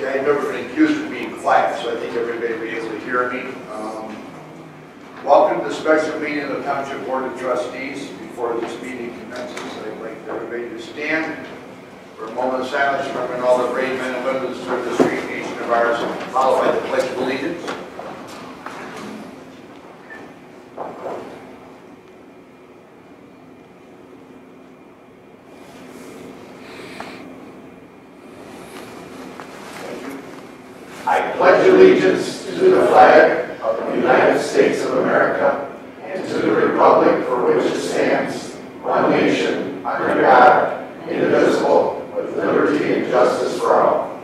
Okay, I've never been accused of being quiet, so I think everybody will be able to hear me. Welcome to the special meeting of the Township Board of Trustees. Before this meeting commences, I'd like everybody to stand for a moment of silence, remembering all the brave men and women who serve this great nation of ours, followed by the Pledge of Allegiance. I pledge allegiance to the flag of the United States of America and to the republic for which it stands, one nation, under God, indivisible, with liberty and justice for all.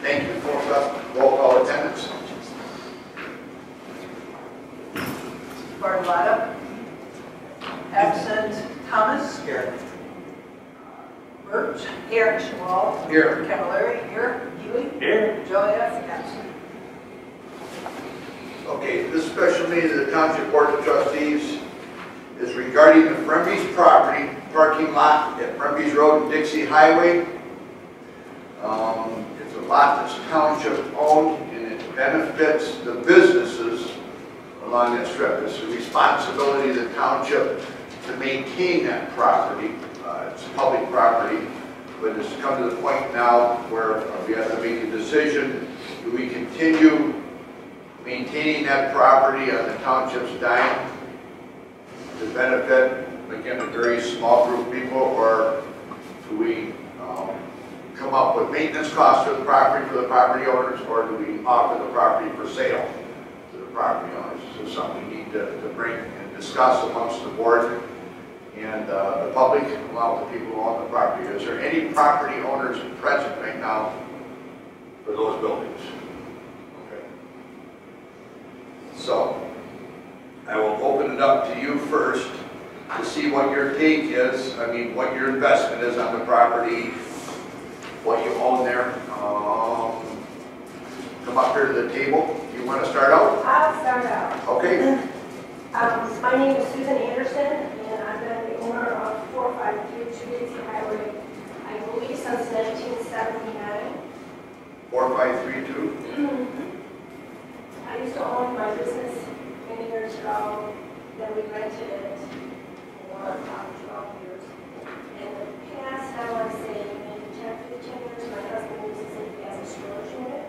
Thank you. Roll call attendance. Bartolotta. Absent. Thomas. Here. Birch. Here. Wall. Here. Cavallari. Here. Healy. Here. Joliet. Absent. Okay, this special meeting of the Township Board of Trustees is regarding the Frembes property parking lot at Frembes Road and Dixie Highway. It's a lot that's township owned and it benefits the businesses along that strip. It's the responsibility of the township to maintain that property. It's public property, but it's come to the point now where we have to make a decision. Do we continue maintaining that property on the township's dime to benefit, again, a very small group of people, or do we come up with maintenance costs for the property owners, or do we offer the property for sale to the property owners? So something we need to bring and discuss amongst the board and the public, along with the people who own the property. Is there any property owners present right now for those buildings? Okay. So I will open it up to you first to see what your take is. I mean, what your investment is on the property, what you own there. Come up here to the table. You want to start out? I'll start out. Okay. My name is Susan Anderson, and I've been the owner of 4532 Dixie Highway, I believe, since 1979. 4532? I used to own my business many years ago, then we rented it for about 12 years. In the past, I want to say maybe 10, 15 years, my husband uses it as a storage unit.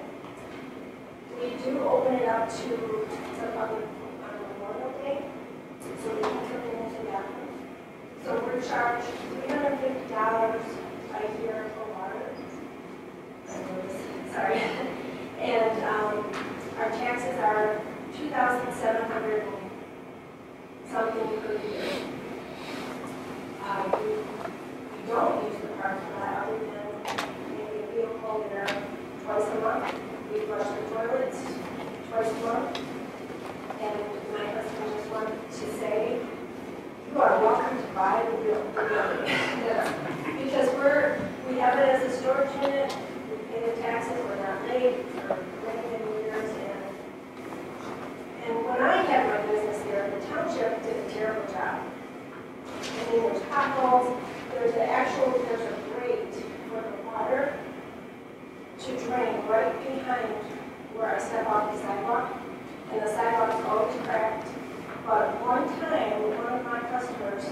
We do open it up to the public on Memorial Day, so we can come in into that. So we're charged $350 a year for water. Sorry. And our taxes are $2,700 something per year. We don't use the parking lot other than maybe a vehicle there twice a month. We flush the toilets twice a month. And my husband just wanted to say, you are welcome to buy the building. Because we have it as a storage unit, we pay the taxes, we're not late for many years. And when I had my business there, the township did a terrible job. I mean, there's potholes, there's a grate for the water to drain right behind where I step off the sidewalk. And the sidewalk's always cracked. But one time, one of my customers,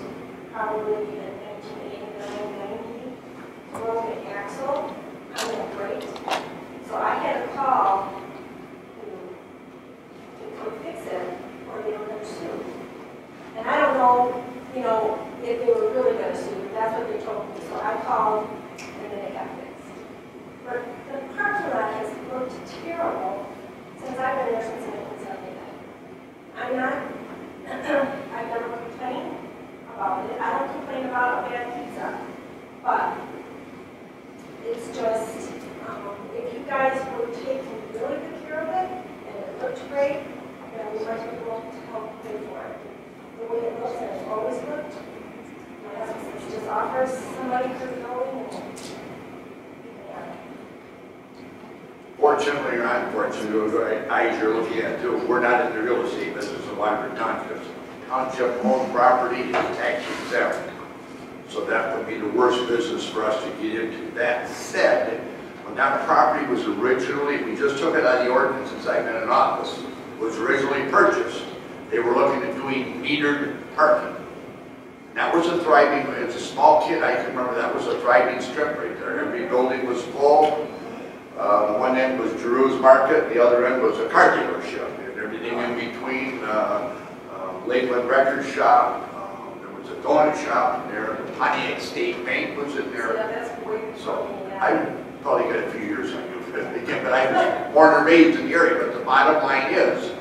probably in 1989, 90, broke an axle on that grate. So I had to call to come fix it, or they were going to sue. And I don't know, if they were really going to sue, but that's what they told me. So I called, and then it got fixed. But the parking lot has looked terrible since I've been there since 1979. I've never complained about it. I don't complain about a bad pizza, but it's just, if you guys were taking really good care of it, and it looked great, then we might be able to help pay for it. The way it looks and it's always looked, my husband says, just offer some money for the building and you can have it. Fortunately or unfortunately, the eyes you're looking at too, we're not in the real estate business of Waterford Township. Township-owned property is tax exempt. So that would be the worst business for us to get into. That said, when that property was originally, we just took it out of the ordinance since I've been in office, was originally purchased, they were looking at doing metered parking. And that was a thriving, as a small kid, I can remember that was a thriving strip right there. Every building was full. One end was Drew's Market, the other end was a car dealership, and everything in between, Lakeland Record Shop, there was a donut shop in there, the Pontiac State Bank was in there. Yeah, that's way before So me, yeah. I probably got a few years on you, but I was born and raised in the area. But the bottom line is,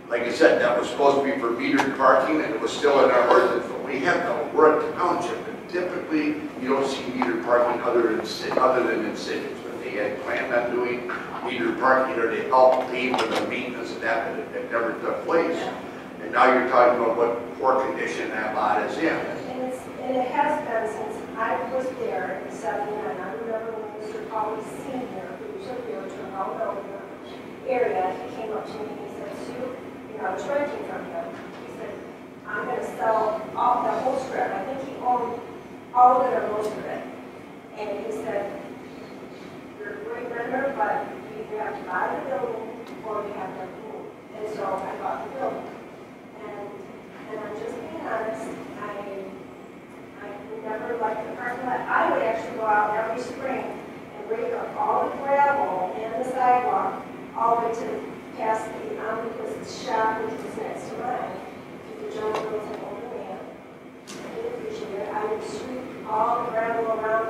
like I said, that was supposed to be for metered parking, and it was still in our ordinance. But we have no, we're a township, and typically you don't see metered parking other than in cities. But they had planned on doing metered parking, or they helped pay for the maintenance of that, but it never took place. And now you're talking about what poor condition that lot is in. And it has been since I was there in '79. I remember when Mr. Pauley Sr., who was a realtor all over the area, he came up to me and he said, Sue, I was renting from him. He said, I'm going to sell all the whole strip. I think he owned all of it or most of it. And he said, you're a great renter, but you either have to buy the building or you have to move. And so I bought the building. And I'm just being honest, I never liked the parking lot. I would actually go out every spring and rake up all the gravel and the sidewalk all the way to past the omnibus shop, which was next to mine. The gentleman was an older man. I did appreciate it. I would sweep all the gravel around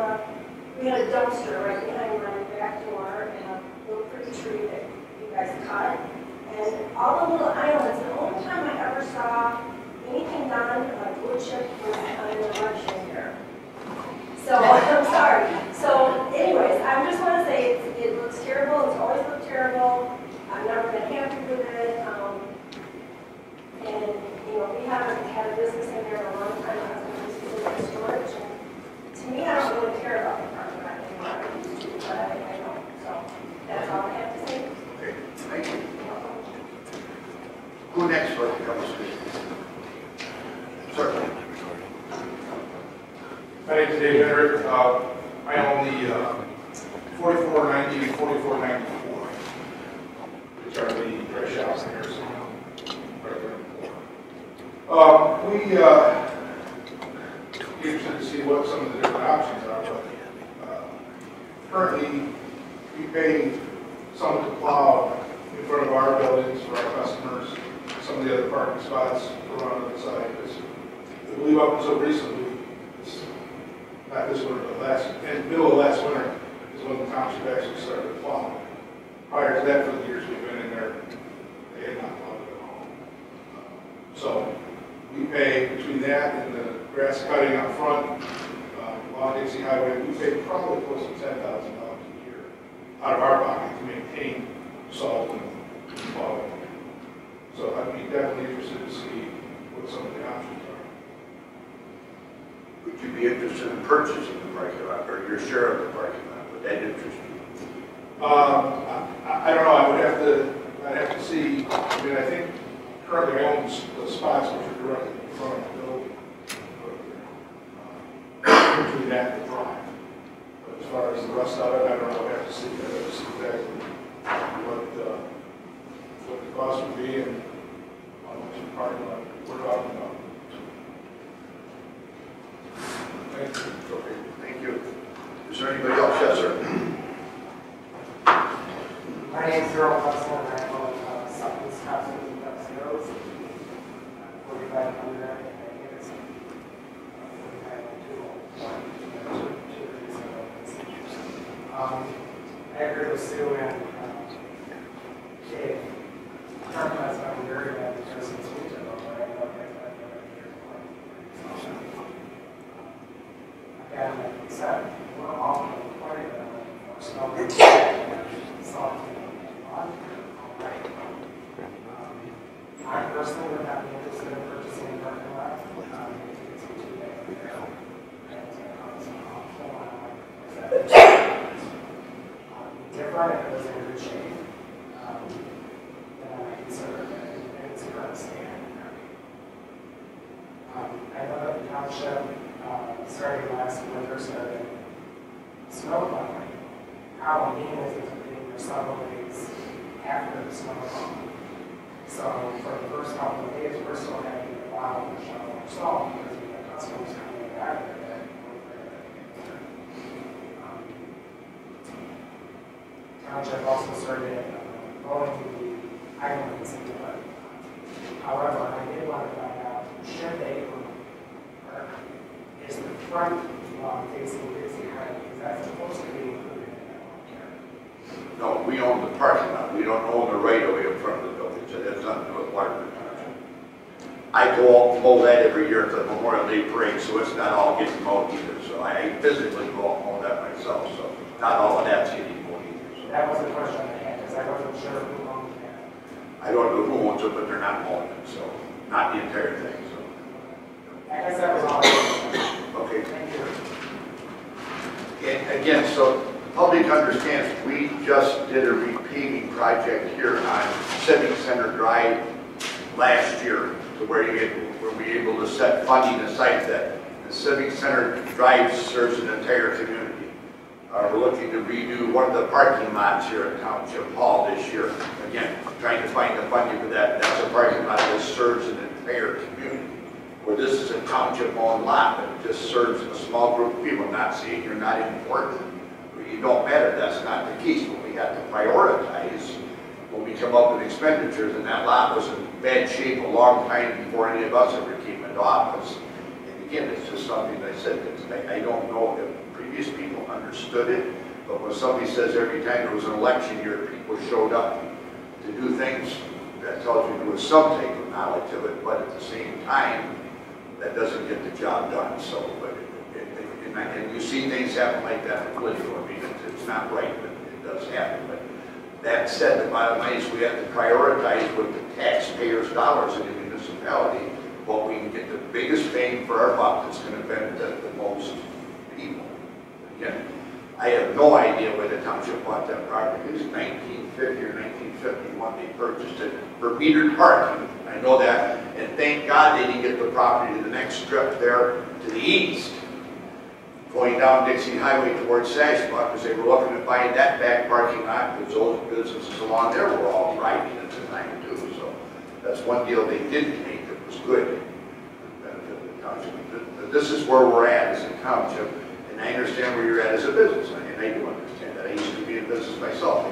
we had a dumpster right behind my back door and a little pretty tree that you guys cut. And all the little islands, the only time I ever saw anything done like wood chip was on an election year. So, I'm sorry. So, anyways, I just want to say it looks terrible. It's always looked terrible. I've never been happy with it. And, we haven't had a business in there in a long time. It's been in storage. And to me, I don't really care about the parking lot anymore. I used to, but I don't. So, that's all I have to say. Okay, thank you. Who next would like to come speak? Certainly. My name is Dave Hendrick. I own the 4490 and 4494, which are the fresh house in Harrison. We interested to see what some of the different options are. But currently, we pay someone to plow in front of our buildings for our customers. Some of the other parking spots around on the side. I believe up until recently, not this winter, but in the middle of last winter is when the township actually started plowing. Prior to that, for the years we've been in there, they had not plowed at all. So we pay between that and the grass cutting out front, along Dixie Highway, we pay probably close to $10,000 a year out of our pocket to maintain salt and plowing. So I'd be definitely interested to see what some of the options are. Would you be interested in purchasing the parking lot or your share of the parking lot? Would that interest you? I don't know. I'd have to see. I mean, I think currently I own the spots which are directly in front of the building. Between that and the drive. But as far as the rest of it, I don't know. I have to see. I have to see exactly what the cost would be and how much the parking lot we're talking about. Thank you. Okay, thank you. Is there anybody else? Yes, sir. My name is Earl Hudson, and I own Southeast House in Zeros, 4,500 units, 4,502. I agree with Sue and Dave. Parking lot's not very bad because it's winter, but I know that's not very good. Again, like we said, we're all required for snow, salt, I personally would not be interested in purchasing a parking lot. It's too big there. And it's going to cost an awful lot of money. Different if it was in good shape. Then I might consider it in its current state. I know that the township starting last winter, started snow plowing. Halloween is being several days after the snow plowing. So for the first couple of days, we're still having to plow and shovel our snow because we have customers coming back there that Township also started mowing the islands in the park. However, I did want to find out, should they, or is the front lawn facing Dixie High, is that supposed to be included in that lawn care? No, we own the parking lot. We don't own the right of way in front of the building, so that's nothing to do with Waterford Township. I go out and mow that every year at the Memorial Day parade, so it's not all getting mowed either. So I physically go out and mow that myself, so not all of that's getting mowed either. So That was the question I had, because I wasn't sure who owned that. I don't know who owns it, but they're not mowing it, so not the entire thing, so. I guess that was all. I was Okay. Thank you. And again, so the public understands, we just did a repaving project here on Civic Center Drive last year, to where we were able to set funding aside that the Civic Center Drive serves an entire community. We're looking to redo one of the parking lots here at Township Hall this year. Again, trying to find the funding for that. That's a parking lot that serves an entire community. Where this is a township-owned lot, but it just serves a small group of people. Not saying you're not important, or you don't matter. That's not the case. But we have to prioritize when we come up with expenditures, and that lot was in bad shape a long time before any of us ever came into office. And again, it's just something I said, I don't know if previous people understood it, but when somebody says every time there was an election year, people showed up to do things, that tells you there was some type of knowledge of it, but at the same time, that doesn't get the job done. So, but and you see things happen like that in political. I mean, it's not right, but it does happen. But that said, the bottom line is we have to prioritize with the taxpayers' dollars in the municipality what we can get the biggest bang for our buck that's going to benefit the most people. Again, I have no idea where the township bought that property. It was 1950 or 1951 they purchased it for metered parking. I know that, and thank God they didn't get the property to the next strip there to the east, going down Dixie Highway towards Sashbuck, because they were looking at buying that back parking lot, because those businesses along there were all driving at the time too. So that's one deal they didn't make that was good. Benefit the township. But this is where we're at as a township, and I understand where you're at as a business, and I do understand that. I used to be in business myself.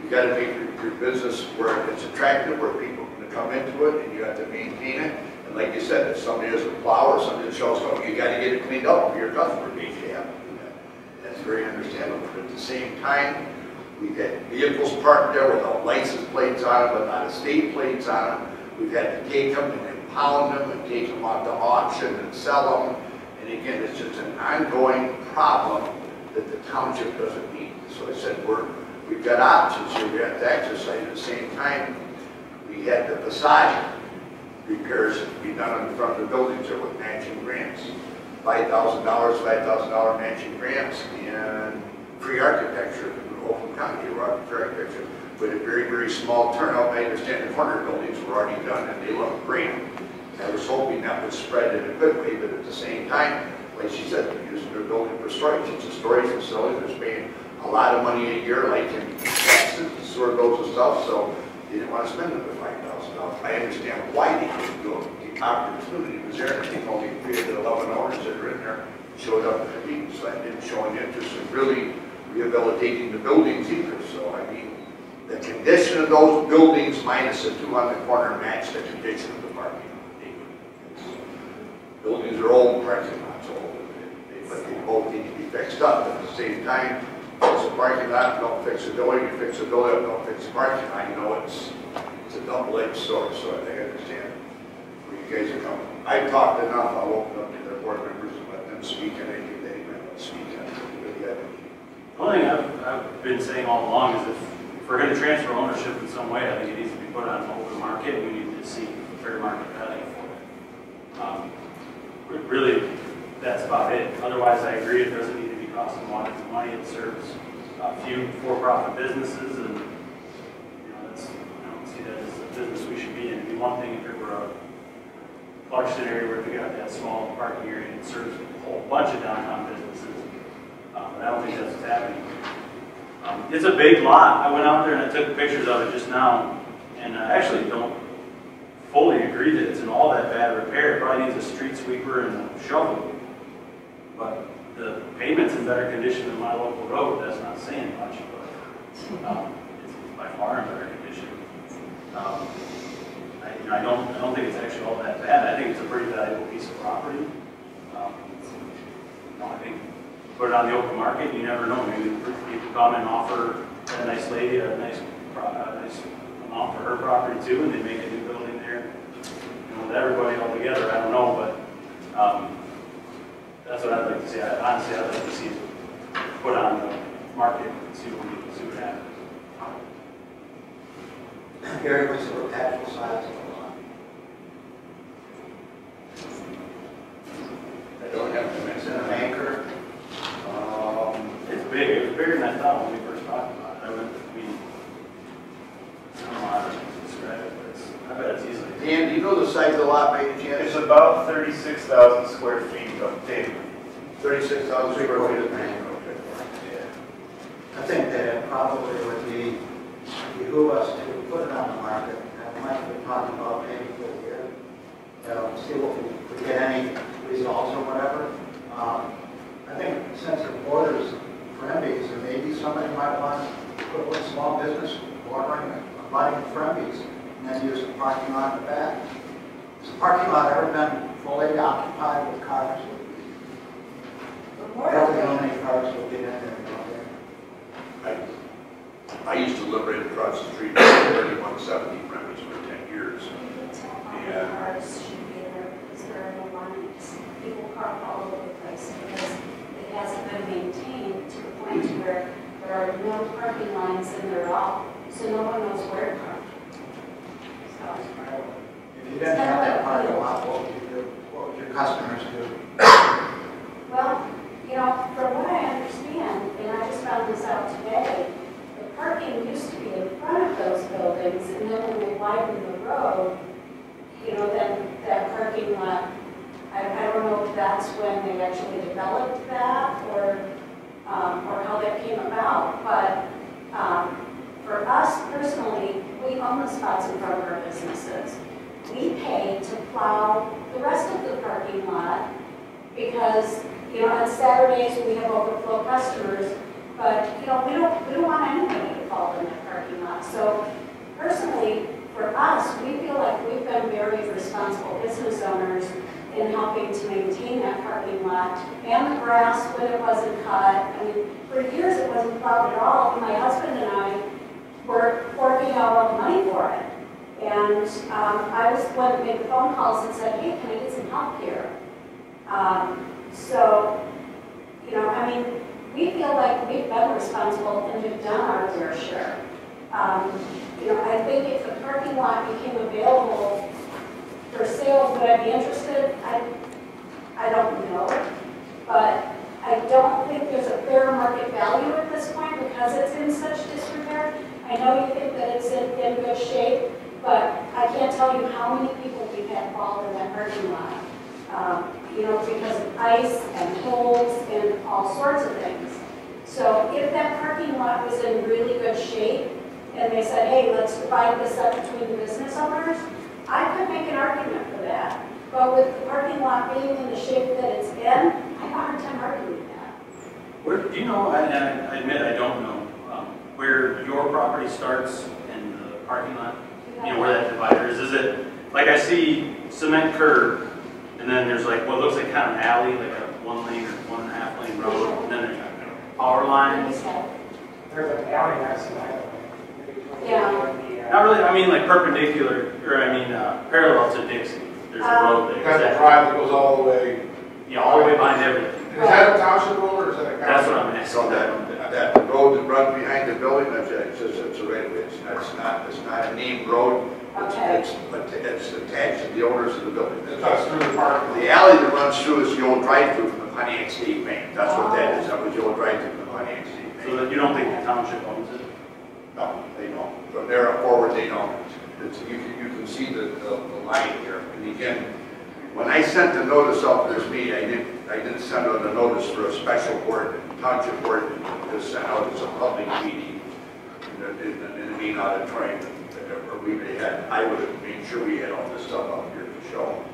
You got to make your business where it's attractive, where people can come into it, and you have to maintain it. And like you said, if somebody doesn't plow or somebody shows up, you got to get it cleaned up for your customer base. You have to do that. That's very understandable. But at the same time, we've had vehicles parked there without license plates on them, without estate plates on them. We've had to take them and impound them and take them out to auction and sell them. And again, it's just an ongoing problem that the township doesn't need. So I said, we've got options here. We have to exercise. At the same time, we had the facade repairs to be done on the front of the buildings there with matching grants. $5,000 matching grants, and free architecture in Oakland County, architecture, with a very, very small turnout. I understand the corner buildings were already done and they look great. I was hoping that would spread in a good way, but at the same time, like she said, they're using their building for storage. It's a storage facility. They're paying a lot of money a year, like in taxes, sewer bills and stuff, so they didn't want to spend another $5,000. I understand why they couldn't do it. The opportunity was there, and I think only 3 of the 11 owners that are in there showed up at the meeting, so I didn't show any interest in really rehabilitating the buildings either. So, I mean, the condition of those buildings minus the 2 on the corner match the condition of the parking lot. Buildings are old, parking lots are old, but they both need to be fixed up. At the same time, fix the parking lot, don't fix the building. You fix the building, don't fix the parking lot. You know, it's a double-edged sword, so I understand where you guys are coming. I've talked enough. I'll open up to the board members and let them speak on anything they might want to speak on. One thing I've been saying all along is if we're going to transfer ownership in some way, I think it needs to be put on an open market, and we need to see fair market value for it. Really, that's about it. Otherwise, I agree it doesn't need to be costing money. It serves a few for-profit businesses, and I don't see that as a business we should be in. It'd be one thing if it were a Buxton area where they got that small parking area and serves a whole bunch of downtown businesses. But I don't think that's what's happening. It's a big lot. I went out there and I took pictures of it just now, and I actually don't fully agree that it's in all that bad repair. It probably needs a street sweeper and a shovel. But the pavement's in better condition than my local road. That's not saying much, but it's by far in better condition. I don't think it's actually all that bad. I think it's a pretty valuable piece of property. I think put it on the open market, you never know. Maybe people come and offer a nice lady a nice amount for her property too, and they make a new building there. With everybody all together, I don't know, but that's what I'd like to see. Honestly, I'd like to see it put on the market and see what happens. Gary, what's the actual size of the lot? I don't have to It's mention an acre. It's big. It was bigger than I thought when we first talked about it. I don't know how to describe it, but I bet it's easily. Dan, do you know the size of the lot by any chance? It's about 36,000 square feet of pavement. 36,000 square feet of land. I think that it probably would behoove us to put it on the market. And like we're talking about maybe for a year, see what we get any results or whatever. I think since it borders Frembes, and maybe somebody might want to put one small business bordering Frembes and then use the parking lot in the back. Has the parking lot ever been fully occupied with cars? I don't know how many cars will get in there. I used to live right across the street from 3170 Frembes for 10 years. Yeah. Cars should be there because there are no lines. People park all over the place because it hasn't been maintained to the point where there are no parking lines in there at all. So no one knows where to park. So, If you didn't have that parking lot, what would you do? What would your customers do? well, from what I understand, and I just found this out today, the parking used to be in front of those buildings, and then when they widened the road, then that parking lot, I don't know if that's when they actually developed that or how that came about, but for us personally, we own the spots in front of our businesses. We pay to plow the rest of the parking lot because, on Saturdays we have overflow customers, but, we don't want anybody to fall in that parking lot. So personally, for us, we feel like we've been very responsible business owners in helping to maintain that parking lot and the grass when it wasn't cut. I mean, for years it wasn't plowed at all. My husband and I were forking out all the money for it. And I was the one that made the phone calls and said, hey, can I get some help here? We feel like we've been responsible and we've done our fair share. I think if the parking lot became available for sale, would I be interested? I don't know. But I don't think there's a fair market value at this point because it's in such disrepair. I know you think that it's in good shape, but I can't tell you how many people we've had fall in that parking lot. Because of ice and holes and all sorts of things. So if that parking lot was in really good shape, and they said, hey, let's divide this up between the business owners, I could make an argument for that. But with the parking lot being in the shape that it's in, I have a hard time arguing that. Where, do you know, and I admit I don't know, where your property starts and the parking lot? Where that divider is? Is it, like I see cement curb, and then there's like what looks like kind of an alley, like a 1 lane or 1.5 lane road, and then there's power lines. There's an alley next to that. Yeah. Not really, I mean like perpendicular, or parallel to Dixie. There's a road there. You got that drive that goes all the way. Yeah, all the way behind everything. Is that a township road or is that a county? That's what I'm asking. So that road that runs behind the building, it's a right of way. It's not a named road. Okay. It's attached to the owners of the building. It cuts through the park. The alley that runs through is the old drive-through from the Pontiac State Bank. That's what that is. That was the old drive-through from the Pontiac State Bank. So that you don't think the township owns it? No, they don't. From there forward, they don't. You can see the line here. And again, when I sent the notice out for this meeting, I didn't send out a notice for a special board, township board, just sent out as a public meeting in the main auditorium. Or we may had, I would have made sure we had all this stuff up here to show.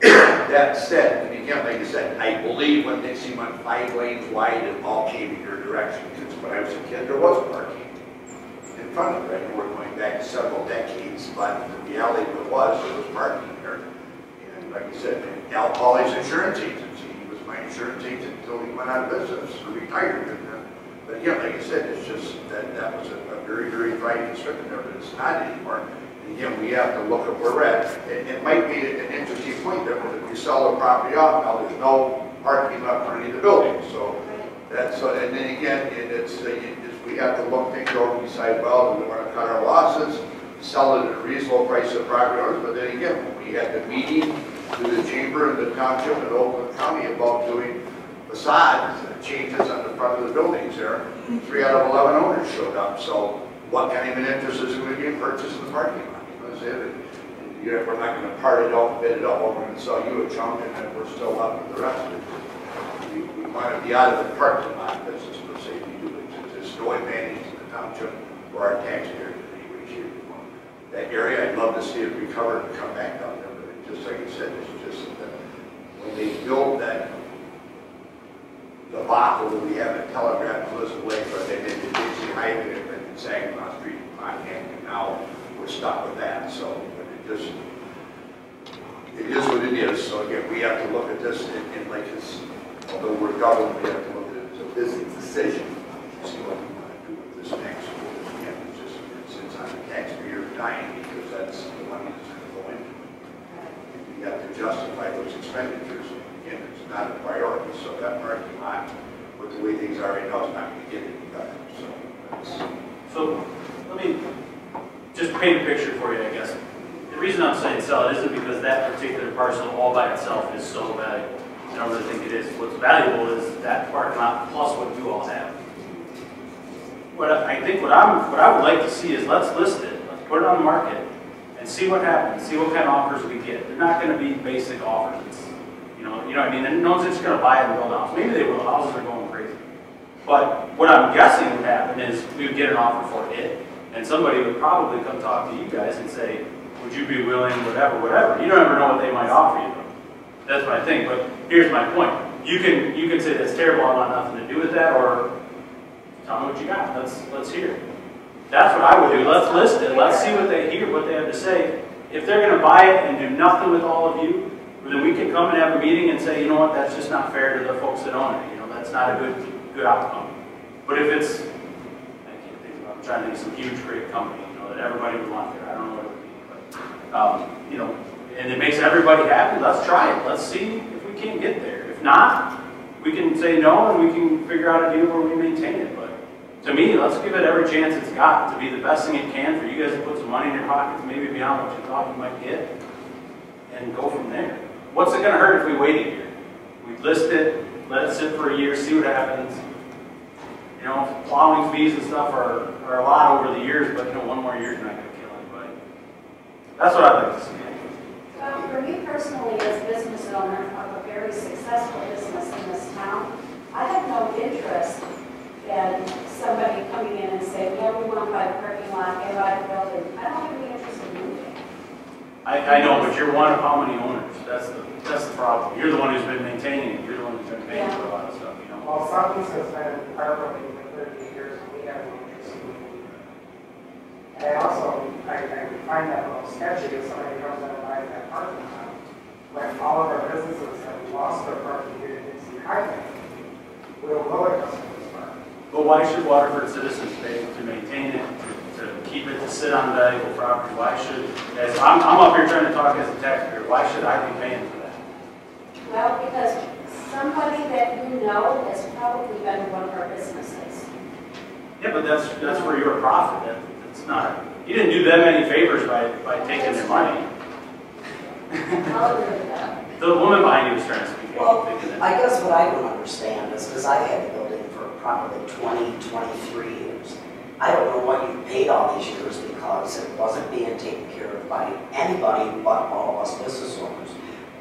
That said, and again, like I said, I believe when Dixie went 5 lanes wide, it all came in your direction. Because when I was a kid, there was parking in front of it. And we're going back several decades, but the reality of it was, there was parking there. And like I said, Al Pauley's insurance agency, he was my insurance agent until he went out of business or retired. But again, like I said, it's just that was a very, very thriving strip there, but it's not anymore. And again, we have to look at where we're at. It might be an interesting point there, but if we sell the property off, now there's no parking lot for any of the buildings. So that's, and then again, we have to look things over and decide, well, do we want to cut our losses, sell it at a reasonable price to property owners? But then again, when we had the meeting with the chamber and the township and Oakland County about doing facade changes on the front of the buildings there, 3 out of 11 owners showed up. So what kind of an interest is going to be in purchasing the parking lot? That's it. And, we're not going to part it out, bid it up, we're going to sell you a chunk and then we're still up with the rest of it. We want to be out of the parking lot business per se. There's no advantage to the township or our taxpayers in any way, shape, or form. That area, I'd love to see it recover and come back down there, but just like you said, it's just that when they built that debacle that we have at Telegraph and Elizabeth Lake, but they did the Dixie Highway and Saginaw Street and now we're stuck with that. So it is what it is. So again, we have to look at this in like this, although we're government, we have to look at it as a business decision to see what we want to do with this next school. Again, it's on the taxpayer dying because that's the money that's going to go into it. You have to justify those expenditures. Again, it's not a priority, so that parking lot, with the way things are right now, is not going to get any better. So let me just paint a picture for you, I guess. The reason I'm saying sell it isn't because that particular parcel all by itself is so valuable. I don't really think it is. What's valuable is that parking lot plus what you all have. What I would like to see is let's list it, let's put it on the market, and see what happens. See what kind of offers we get. They're not going to be basic offers. It's, you know what I mean? And no one's just going to buy it and build a house. Maybe they will. Houses are going crazy. But what I'm guessing would happen is we would get an offer for it, and somebody would probably come talk to you guys and say, would you be willing, whatever, whatever. You don't ever know what they might offer you, though. That's my thing, but here's my point. You can say that's terrible, I want nothing to do with that, or tell me what you got, let's hear it. That's what I would do. Let's list it, let's see what they hear, what they have to say. If they're going to buy it and do nothing with all of you, then we can come and have a meeting and say, you know what, that's just not fair to the folks that own it. You know, that's not a good outcome. But if it's, I'm trying to think of some huge, great company, you know, that everybody would want there. I don't know what it would be, but, you know, and it makes everybody happy. Let's try it. Let's see if we can't get there. If not, we can say no and we can figure out a deal where we maintain it. But to me, let's give it every chance it's got to be the best thing it can for you guys to put some money in your pockets, maybe beyond what you thought you might get, and go from there. What's it going to hurt if we wait a year? We list it, let it sit for a year, see what happens. You know, plowing fees and stuff are a lot over the years, but you know, one more year is not going to kill anybody. That's what I'd like to see. Well, for me personally, as a business owner of a very successful business in this town, I have no interest in somebody coming in and saying, yeah, we want to buy a parking lot, and buy a building. I don't have any interest in moving. I know, but you're one of how many owners? That's the problem. You're the one who's been maintaining it. You're the one who's been paying for a lot of stuff, you know? Well, Southeast has been our property for 30 years, and we have no interest in moving. And I find that a little sketchy if somebody comes in and buys that parking lot, when all of our businesses have lost their parking here in Dixie Highway. We'll lower customers' park. But why should Waterford citizens pay to maintain it, to keep it, to sit on valuable property? Why should, as I'm up here trying to talk as a taxpayer, why should I be paying for that? Well, because somebody that you know has probably been to one of our businesses. Yeah, but that's for your profit. That's not. You didn't do them any favors by taking their money. I'll agree with that. The woman behind you was trying to speak. Well, I guess what I don't understand is, because I've had the building for probably 20, 23 years. I don't know what you paid all these years because it wasn't being taken care of by anybody but all of us business owners.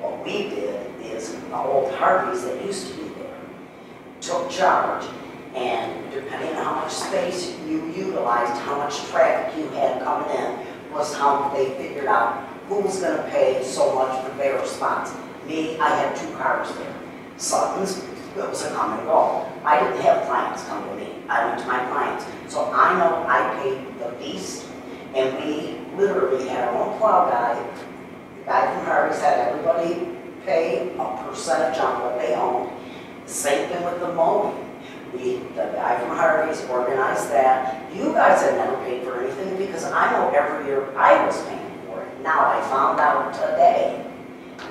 Well, we did is the old Harveys that used to be there took charge, and depending on how much space you utilized, how much traffic you had coming in, was how they figured out who was going to pay so much for their spots. Me, I had 2 cars there. Sutton's, it was a come and go. I didn't have clients come to me. I went to my clients. So I know I paid the beast, and we literally had our own plow guy. The guy from Harvey's had everybody pay a percentage on what they owned. Same thing with the mowing. The guy from Harvey's organized that. You guys had never paid for anything because I know every year I was paying for it. Now I found out today,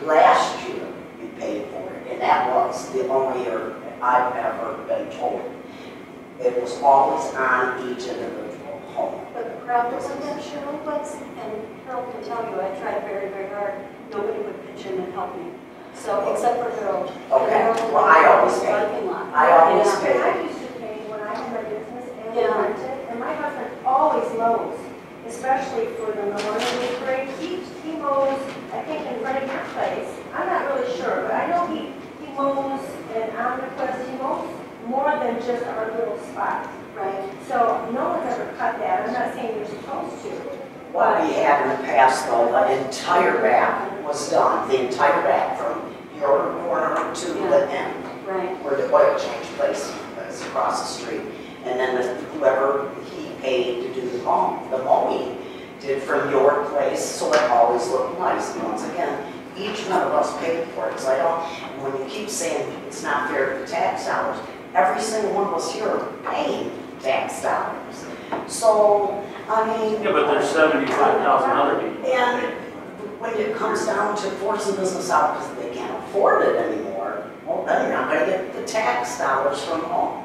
last year you paid for it, and that was the only year I've ever been told. It was always on each individual home. But the crowd wasn't that Cheryl was, and Harold can tell you, I tried very, very hard. Nobody would pitch in and help me. So, except for Harold. Okay, Harold well, I always was pay. parking lot. I always Yeah. pay. I used to pay when I had my business and Yeah. rented, and my husband always mows, especially for the Memorial Parade. He mows, I think, in front of your place. I'm not really sure, but I know he mows, and on the quest, he mows more than just our little spot. Right. So no one's ever cut that. I'm not saying you're supposed to. What we had in the past, though, the entire back was done, the entire back from your corner to the end, Right. where the oil change place is across the street. And then whoever he paid to do the mowing did from your place, so it always looked nice. And once again, each one of us paid for it. So I don't, when you keep saying it's not fair to the tax dollars, every single one of us here are paying tax dollars. So, I mean. Yeah, but there's 75,000 other people. And when it comes down to forcing business out because they can't afford it anymore, well, then you're not going to get the tax dollars from home.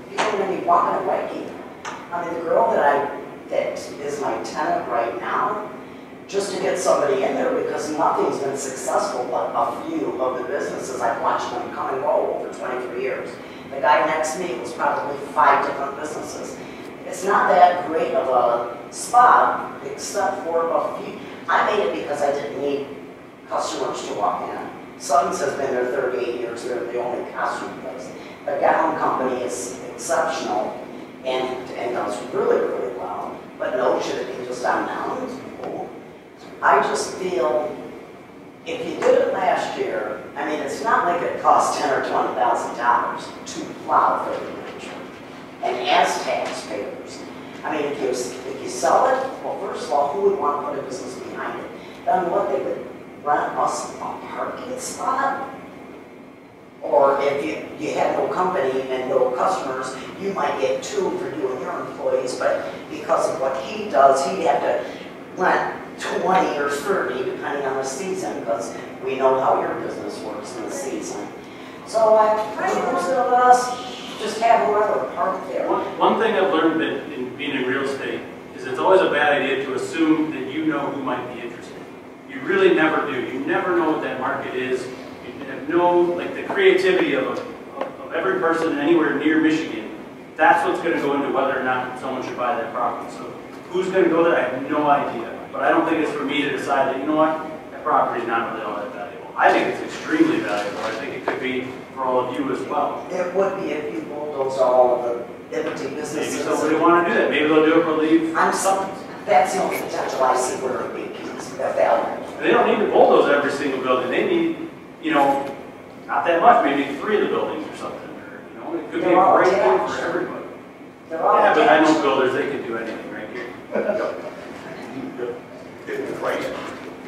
People are going to be walking away. I mean, the girl that is my tenant right now, just to get somebody in there because nothing's been successful but a few of the businesses. I've watched them come and go over 23 years. The guy next to me was probably 5 different businesses. It's not that great of a spot, except for a few. I made it because I didn't need customers to walk in. Sutton's has been there 38 years. They're the only costume place. The gown company is exceptional and does really, really well. But no, should it be just on down? I just feel if you did it last year, I mean, it's not like it cost $10,000 or $20,000 to plow for the winter. And as taxpayers, I mean, if you sell it, well, first of all, who would want to put a business behind it? Then what, they would rent us a parking spot? Or if you had no company and no customers, you might get 2 for doing your employees, but because of what he does, he'd have to rent 20 or 30, depending on the season, because we know how your business works in the season. So instead of us just have whoever park there. One thing I've learned in being in real estate is it's always a bad idea to assume that you know who might be interested. You really never do. You never know what that market is. You have no, like the creativity of every person anywhere near Michigan. That's what's going to go into whether or not someone should buy that property. So who's going to go there? I have no idea. But I don't think it's for me to decide that, you know what, that property is not really all that valuable. I think it's extremely valuable. I think it could be for all of you as well. It would be if you bulldoze all of the empty businesses. Maybe somebody want to do that. Maybe they'll do it for leave. That's the only potential I see where it would be valuable. They don't need to bulldoze every single building. They need, you know, not that much, maybe 3 of the buildings or something. Or, you know, it could be a great thing for everybody. Yeah, but I know builders, they can do anything right here. Right.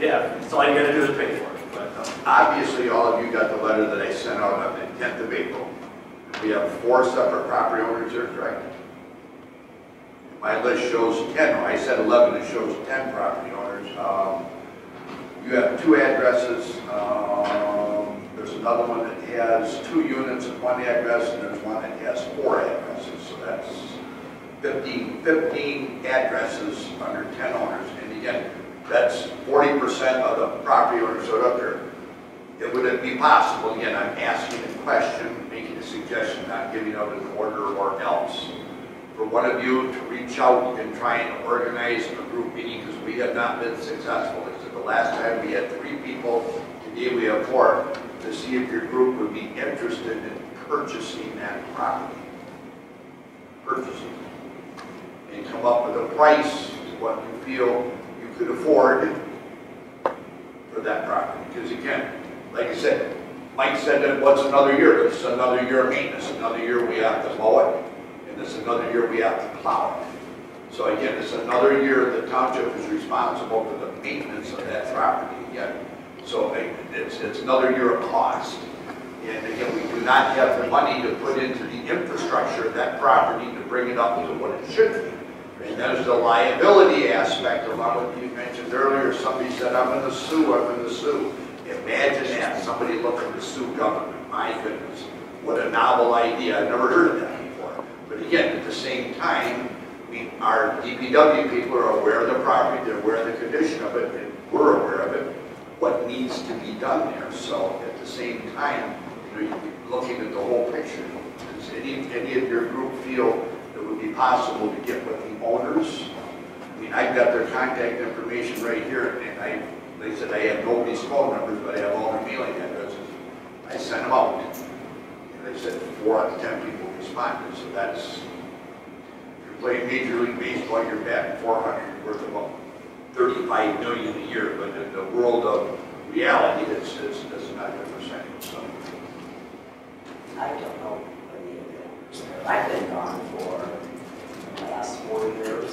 Yeah, so all you gotta do is pay for it. But, Obviously, all of you got the letter that I sent out on the 10th of April. We have 4 separate property owners here, correct? My list shows 10, I said 11, it shows 10 property owners. You have 2 addresses. There's another one that has 2 units at 1 address, and there's one that has 4 addresses. So that's 15 addresses under 10 owners. And again, that's 40% of the property owners that are up there. Would it be possible, again, I'm asking a question, making a suggestion, not giving out an order or else, for one of you to reach out and try and organize a group meeting, because we have not been successful. The last time we had 3 people to D, we have 4, to see if your group would be interested in purchasing that property. Purchasing. And come up with a price, what you feel you could afford for that property. Because again, like I said, Mike said that what's another year? It's another year of maintenance, another year we have to mow it, and it's another year we have to plow it. So again, it's another year the township is responsible for the maintenance of that property again. So it's another year of cost. And again, we do not have the money to put into the infrastructure of that property to bring it up to what it should be. And there's the liability aspect of what you mentioned earlier. Somebody said, I'm going to sue, I'm going to sue. Imagine that, somebody looking to sue government. My goodness, what a novel idea. I've never heard of that before. But again, at the same time, our DPW people are aware of the property, they're aware of the condition of it, and we're aware of it, what needs to be done there. So at the same time, you're looking at the whole picture. Does any of your group feel it would be possible to get with the owners? I mean, I've got their contact information right here, and they said I have nobody's phone numbers, but I have all their mailing addresses. I sent them out, and they said 4 out of 10 people responded. So that's, if you're playing Major League Baseball, you're batting 400, you're worth about $35 million a year. But in the world of reality, it's not a percentage. So. I don't know any of the owners there. I've been gone for the last 4 years.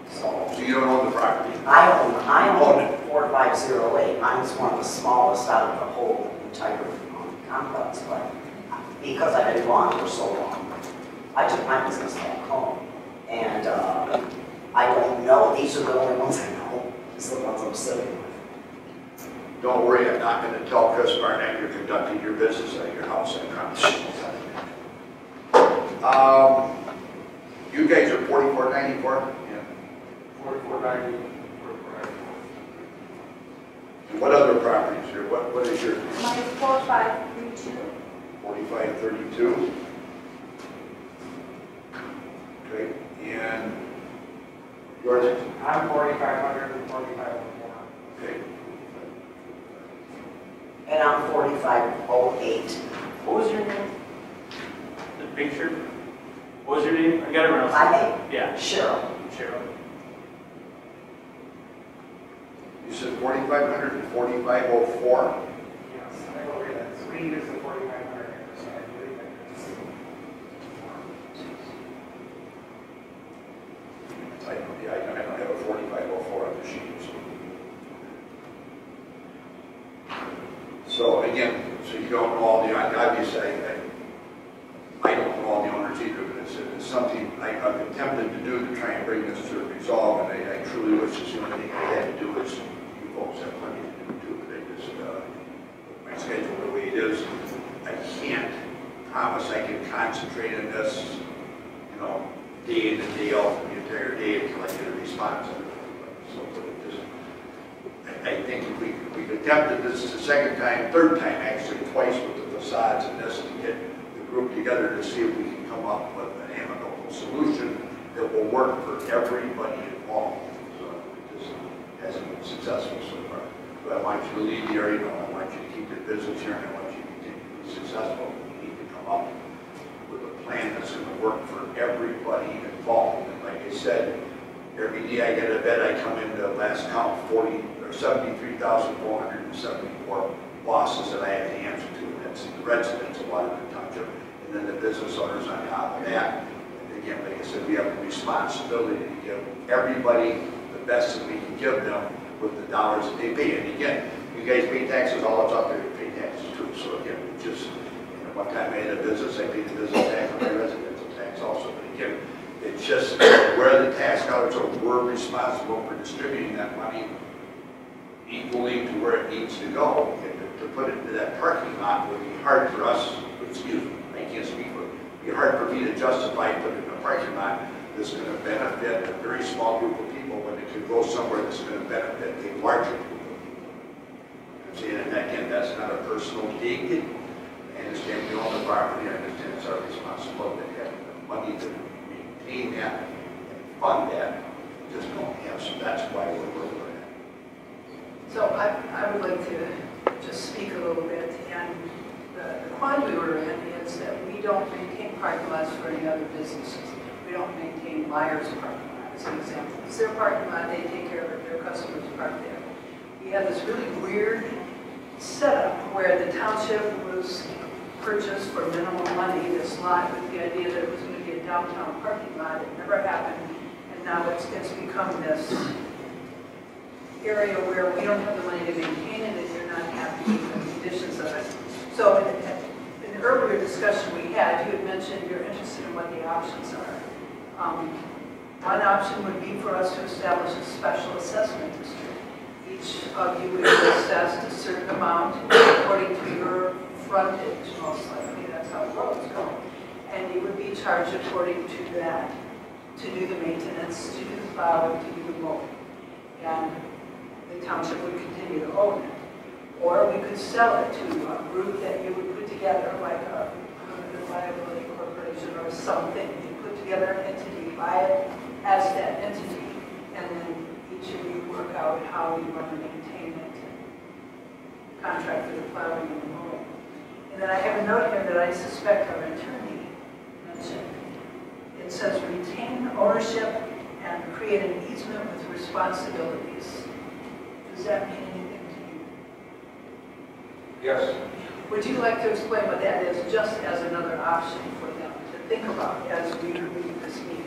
So you don't own the property? I own 4508. Mine's one of the smallest out of the whole entire complex, but because I've been gone for so long, I took my business back home. And I don't know, these are the only ones I know. These are the ones I'm sitting with. Don't worry, I'm not going to tell Chris Barnett you're conducting your business at your house. I promise. You guys are 4494? Yeah. 4490. And what other properties here? What is your Mine is 4532. 4532? Okay, and yours? I'm 4,500 and 4,500. Okay. And I'm 4508. What was your name? The picture? What was your name? I got it around. My name? Yeah. Cheryl. Cheryl. You said 4500 and 4504? Yes, I will read that. So we use the 4,500 here, so I believe that it's. I don't have a 4504 on the sheet. So again, so you don't know all the, obviously I don't know all the owners either, but it's something I've attempted to do to try and bring this to a resolve, and I truly wish it's the only thing I had to do is, you folks have plenty to do too, but I just, my schedule the way it is, I can't promise I can concentrate on this, you know, day in and day out for the entire day until I get a response. So, but it just, I think if we attempted this the second time, third time actually, twice with the facades and this, to get the group together to see if we can come up with an amicable solution that will work for everybody involved. So it just hasn't been successful so far. But I want you to leave the area, I want you to keep your business here, and I want you to continue to be successful. We need to come up with a plan that's going to work for everybody involved. And like I said, every day I get a bed, I come into last count 73,474 bosses that I have to answer to. And that's the residents of Waterford Township, and then the business owners on top of that. And again, like I said, we have a responsibility to give everybody the best that we can give them with the dollars that they pay. And again, you guys pay taxes, all of us out there pay taxes too. So again, it just, you know, one time I had a business, I paid the business tax and my residential tax also. But again, it's just where the tax dollars are, we're responsible for distributing that money equally to where it needs to go. And to put it into that parking lot would be hard for us, excuse me, I can't speak for it, it'd be hard for me to justify putting it in a parking lot that's going to benefit a very small group of people when it could go somewhere that's going to benefit a larger group of people. I'm saying, and again, that's not a personal dig. I understand we own the property, I understand it's our responsibility to have the money to maintain that and fund that, just don't have, so that's why we're working on that. So I I would like to just speak a little bit, and the quandary we're in is that we don't maintain parking lots for any other businesses. We don't maintain Myers parking lot, as an example. It's their parking lot, they take care of it, their customers park there. We have this really weird setup where the township was purchased for minimal money, this lot, with the idea that it was going to be a downtown parking lot. It never happened, and now it's become this area where we don't have the money to maintain it, and you're not happy with the conditions of it. So in the earlier discussion we had, you had mentioned you're interested in what the options are. One option would be for us to establish a special assessment district. Each of you would be assessed a certain amount according to your frontage, most likely. That's how roads go. And you would be charged according to that, to do the maintenance, to do the plowing, to do the mowing. And the township would continue to own it. Or we could sell it to a group that you would put together, like a limited liability corporation or something. You put together an entity, buy it as that entity, and then each of you work out how you want to maintain it, contract for the plowing and the mowing. And then I have a note here that I suspect our attorney mentioned. It says retain ownership and create an easement with responsibilities. Does that mean anything to you? Yes. Would you like to explain what that is, just as another option for them to think about as we read this meeting?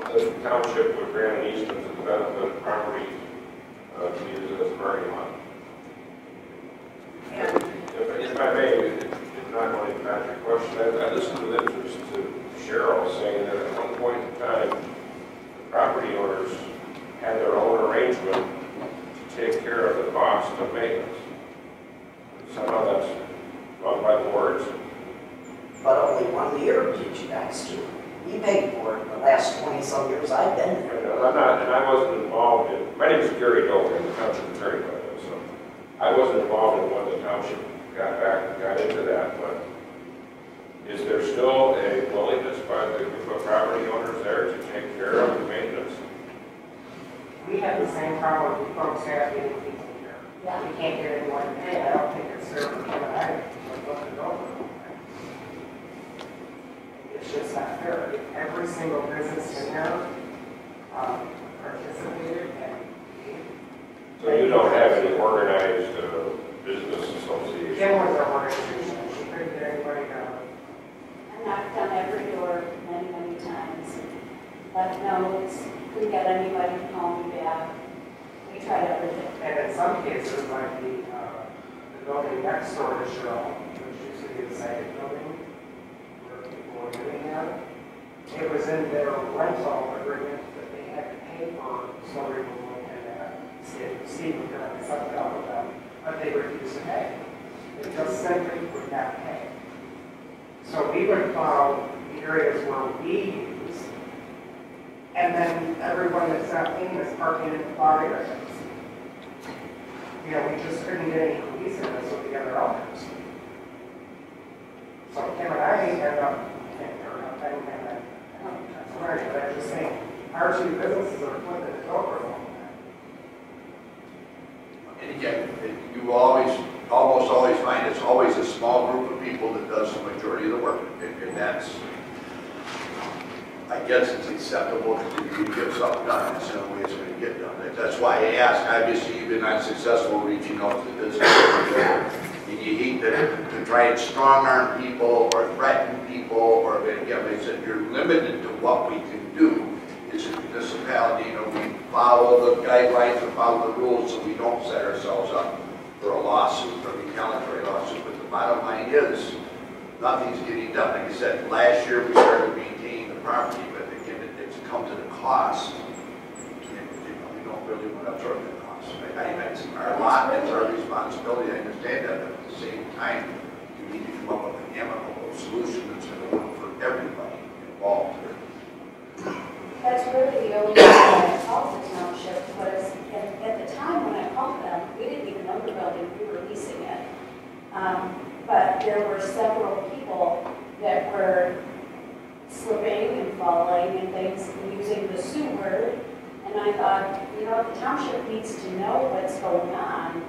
The township would grant an easement to the benefit of property to use it as a parking lot. And If I may, if not going to back your question, I listened with interest to Cheryl saying that at one point in time, the property owners had their own arrangement to take care of the cost of maintenance. Somehow that's wrong by the words. But only 1 year did you guys do. You paid for it the last 20-some years I've been there. And I wasn't involved in, my name is Gary Dover, I'm the township attorney, by the way, so I wasn't involved in when the township got into that, but is there still a willingness by the group of property owners there to take care of the maintenance? We have the same problem with folks having people here. Yeah. We can't get anyone to pay. I don't think it's fair for Kim and I to look it over. It's just not fair. Every single business in here participated and So you don't have any organized business association? Kim was our organization. She couldn't get anybody down. I knocked on every door many, many times. Left notes, couldn't get anybody to call me back. We tried everything. And in some cases, like the building next door to Cheryl, which used to be the second building, where people were living there, it was in their rental agreement that they had to pay for snow removal and that. Steve was going to set it up with them, but they refused to pay. They just simply would not pay. So we would plow the areas where we use, and then everyone that's not paying is parking in the plow areas. You know, we just couldn't get any cohesiveness with the other owners. So Kim and I ended up, but I'm just saying, our two businesses are flipping it over. And again, you almost always find it's always a small group of people that does the majority of the work. And that's, I guess it's acceptable to get something done. It's the only way it's going to get done. That's why I asked. Obviously, you've been unsuccessful reaching out to the business. And you hate to try and strong-arm people or threaten people, or again, they said you're limited to what we can do. It's a municipality, we follow the guidelines and follow the rules so we don't set ourselves up for a lawsuit or retaliatory lawsuit. But the bottom line is, nothing's getting done. Like I said, last year we started maintaining the property, but again, it's come to the cost. And, we don't really want to absorb the cost. It's our lot, it's our responsibility. I understand that, but at the same time, we need to come up with an amicable solution that's going to work for everybody involved. That's really the only reason I called the township, was at the time when I called them, we didn't even know the building, we were leasing it. But there were several people that were slipping and falling and things, and using the sue word. And I thought, the township needs to know what's going on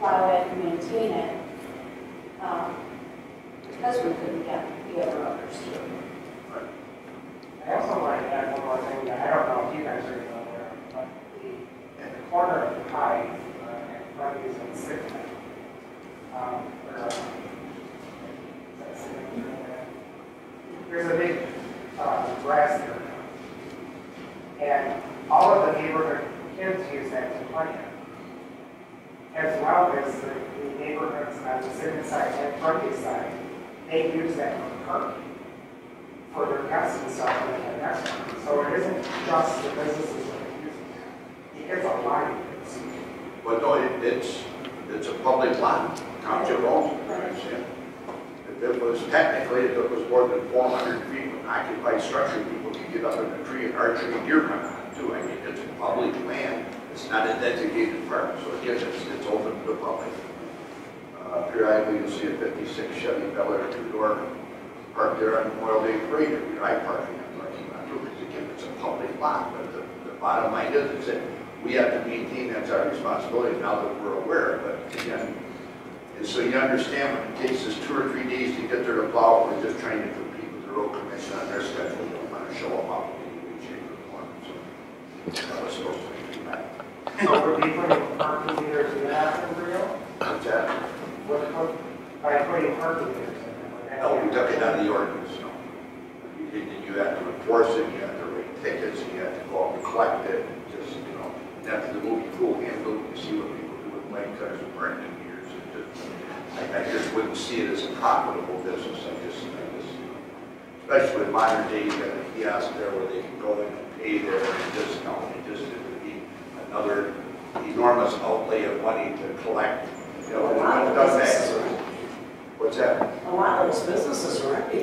plow it and maintain it, because we couldn't get the other owners to. I also want to add one more thing. I don't know if you guys are even aware, but at the corner of the pie, and Frembes and Sixth, there's a big grass there. And all of the neighborhood kids use that to play in. As well as the neighborhoods on the Civic side and Frembes side, they use that for parking for their guests and stuff when they have restaurants. So it isn't just the businesses that are using it. It gets a lot of kids. But no, it's a public lot, township owns it, I understand. If it was technically, if it was more than 400 feet of an occupied structure, people could get up in a tree and archery and deer hunt on it too. I mean, it's a public land, it's not a designated park, so again, it's open to the public. Periodically, you'll see a 56 Chevy Bel Air two-door parked there on Memorial Day Parade, or I park in that parking lot too, because again, it's a public lot, but the bottom line is that we have to maintain, that's our responsibility now that we're aware, but again, and so you understand when it takes us 2 or 3 days to get there to plow, we're just trying to put people, the road commission on their schedule, we don't want to show them up in any way, shape, or form, so that was supposed to be that. So would be putting parking meters in that for real? What's that? By putting parking meters in there? No, we took it out of the ordinance, no. You have to enforce it, you have to write tickets, you have to go out and collect it, just, you know, and after the movie Cool Handle, you see what people do with light cutters and burning meters. I just wouldn't see it as a profitable business. Especially with modern day, you got a kiosk there where they can go in and pay there, and just, no, it would be another enormous outlay of money to collect. You know, when it does that. What's that? A lot of those businesses are empty.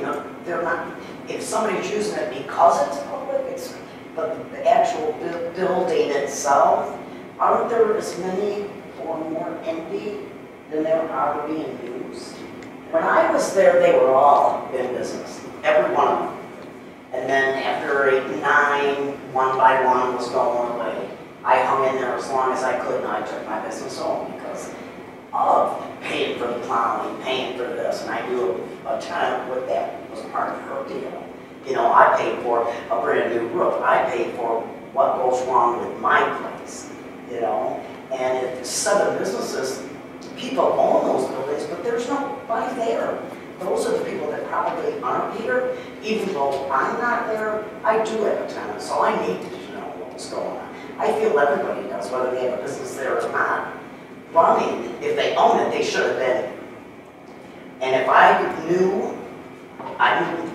They're not, if somebody's using it because it's public, it's, but the actual building itself, aren't there as many or more empty than there are being used? When I was there, they were all in business, every one of them. And then after 8, 9, one by one was going away, I hung in there as long as I could, and I took my business home because of paying for the plowing, paying for this, and I do a ton with that was part of her deal. You know, I paid for a brand new roof. I paid for what goes wrong with my place, you know. And if 7 businesses, people own those buildings, but there's nobody there. Those are the people that probably aren't here. Even though I'm not there, I do have a tenant, so I need to know what's going on. I feel everybody does, whether they have a business there or not. Running, if they own it, they should have been. And if I knew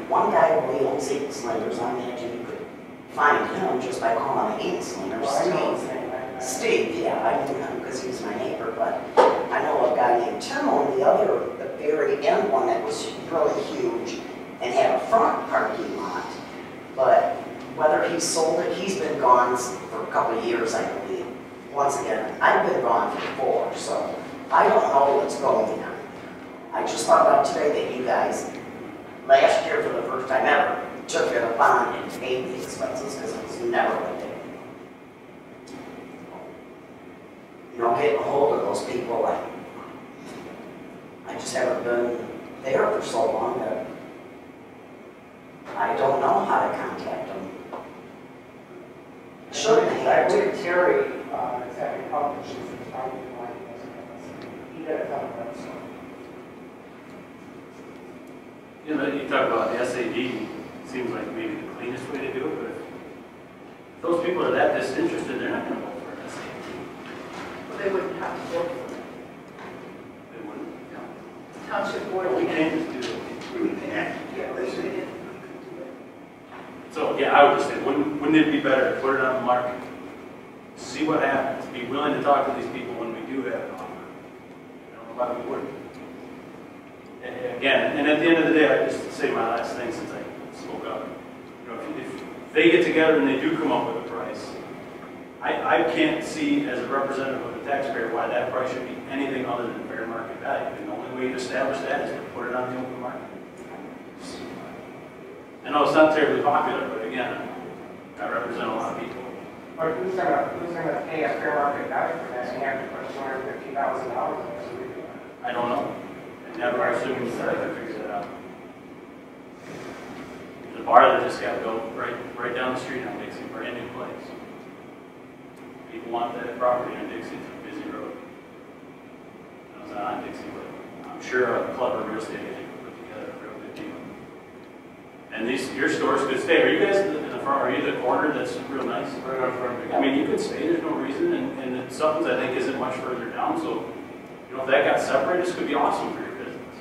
one guy who owns 8 cylinders, I imagine you could find him just by calling 8 cylinders. Steve, yeah, I knew him because he was my neighbor, but I know a guy named Tim owned the very end one that was really huge and had a front parking lot. But whether he sold it, he's been gone for a couple of years, I believe. Once again, I've been gone for 4, so I don't know what's going on. I just thought about today that you guys, last year for the first time ever, took it upon and paid the expenses because it was never what they did. You know, getting a hold of those people, I just haven't been there for so long that I don't know how to contact them. Shouldn't have I believe to. Terry is having public issues and probably why he doesn't have us. He did a ton of that stuff. You know, you talk about the SAD, seems like maybe the cleanest way to do it, but if those people are that disinterested, they're not going to vote for an SAD. Well, they wouldn't have to vote for it. They wouldn't. No. Township board. We can't just do it. Yeah, we didn't. So, yeah, I would just say, wouldn't it be better to put it on the market, see what happens, be willing to talk to these people when we do have an offer? I don't know why we wouldn't. And again, and at the end of the day, I just say my last thing since I spoke up. You know, if they get together and they do come up with a price, I can't see as a representative of the taxpayer why that price should be anything other than fair market value. And the only way to establish that is to put it on the open market. I know it's not terribly popular, but again, I represent a lot of people. But who's gonna pay a fair market value for that and have to put $250,000 into redo it? I don't know. I never assumed that I could figure that out. There's a bar that just got built right down the street on Dixie, brand new place. People want that property on Dixie, it's a busy road. No, it's not on Dixie, but I'm sure a clever real estate agent could put together a real good deal. And your stores could stay. Are you guys in the front? Are you the corner that's real nice? Right on front. I mean, you could stay, there's no reason, and Sutton's, I think, isn't much further down, so, you know, if that got separated, this could be awesome for your business.